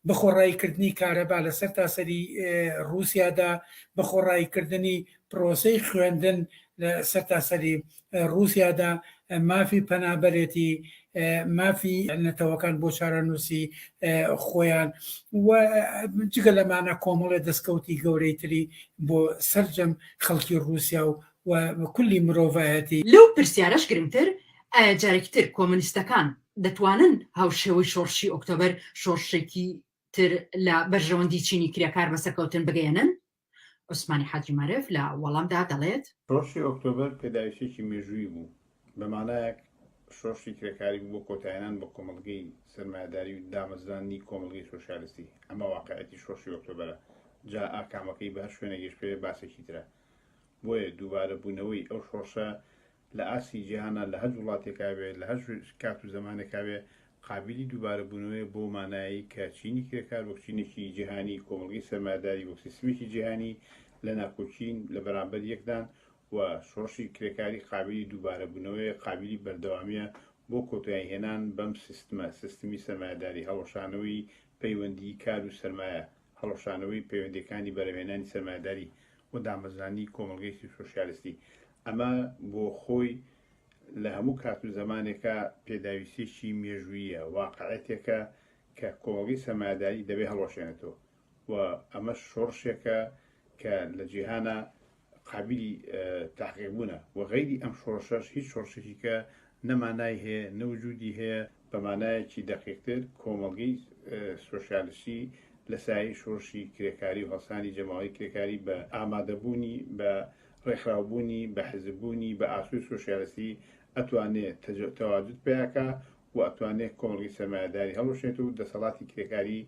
بخۆڕاییکردنی کارەبا لەسەر تاسەری رووسیادا، بخۆڕاییکردنی پرۆسەی خوێندن لە سەر تاسەری رووسیادا، مافی پەنابەرێتی، مافی نەتەوەکان بۆ چارەنووسی خۆیان و جگە لەمانە کۆمەڵە دەستکەوتی گەورەی تری بۆ سەرجەم خەڵکی رووسیا و کولی مرۆڤایەتی. لەو پرسیارەش گرنگتر، ئایا جارێکتر کۆمونیستەکان دەتوانن هاوشێوەی شۆڕشی ئۆکتۆبەر شۆڕشێکی تر لە بەرژەوەندی چینی کرێکار بەسەرکەوتن بگەێنن؟ عوسمانی حاجی مارف لە وەڵامدا دەڵێت شۆڕشی ئۆکتۆبەر پێداویستێکی مێژووی بوو، بەمانایەک شۆڕشی کرێکاری بوو بۆ کۆتاییان بە کۆمەڵگەی سەرمایهداری و دامەزرانی کۆمەڵگەی سۆشیالیستی. ئەمە واقعەتی شۆڕشی ئۆکتۆبەرە، جا ئاکامەکەی بە هەر شوێنە گەشتپێ باسێکی ترە. بۆیە دووبارە بوونەوەی ئەو شۆڕشە لە ئاسی جیهانە لە هەر وڵاتێکا بێ لە هەر کات و زمانێکا بێ قابلی دووبارە بوونەوەی بۆ مانایی کە چینی کرێکار وەک چینێکی جیهانی، کۆمەڵگەی سەرمایهداری وەک سیستمێکی جیهانی لە ناکۆچین لە بەرامبەر یەکدان و شۆڕشی کرێکاری قابلی دووبارە بوونەوەی قابلی بەردەوامیە بۆ کۆتاییهێنان بەم سیستمی سەرمایهداری، هەڵەشانەوەی پەیوەندی کار و سەرمایە، هەڵەشانەوەی پەیوەندیەکانی بەرهەمهێنانی سەرمایهداری و دامەزرانی کۆمەڵگەی سۆشیالیستی. ئەمە بۆ خۆی لە هەموو کات و زمانێکە پێداویستێکی مێژوویە، واقعەتێکە کە کۆمەڵگەی سەرمایهداری دەبێ هەڵەشێنێتەوە و ئەمە شۆڕشێکە کە لە جیهانە قابلی تحقیقبوونە و غەیری ئەم شۆڕشەش هیچ شۆڕشێکی کە نەمانای هەیە، نەوجودی هەیە. بەمانایەکی دەقیقتر کۆمەڵگەی سۆشیالیستی لە سایەی شۆڕشی کرێکاری و هەڵسانی جەماوەی کرێکاری بە ئامادەبوونی بە ڕێکخراوبوونی بە حزببوونی بە ئاسووی سۆشیالیستی ئەتوانێت تەواجد پێیاکە و ئەتوانێت کۆمەڵگەی سەرمایهداری هەڵوشێت و دەسەڵاتی کرێکاری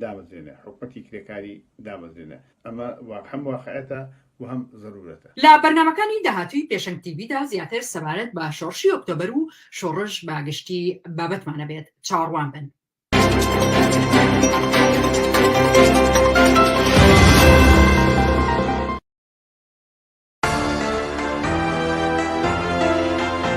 دامەزرێنە، حکومەتی کرێکاری دامەزرێنە. ئەمە هەم واقعەتە و هەم ضرورەتە. لە بەرنامەکانی داهاتووی پێشەنگ تیڤیدا زیاتر سەبارەت بە شۆڕشی ئۆکتۆبەر و شۆڕش باگشتی بابەتمانە بێت، چاوەڕوان بن.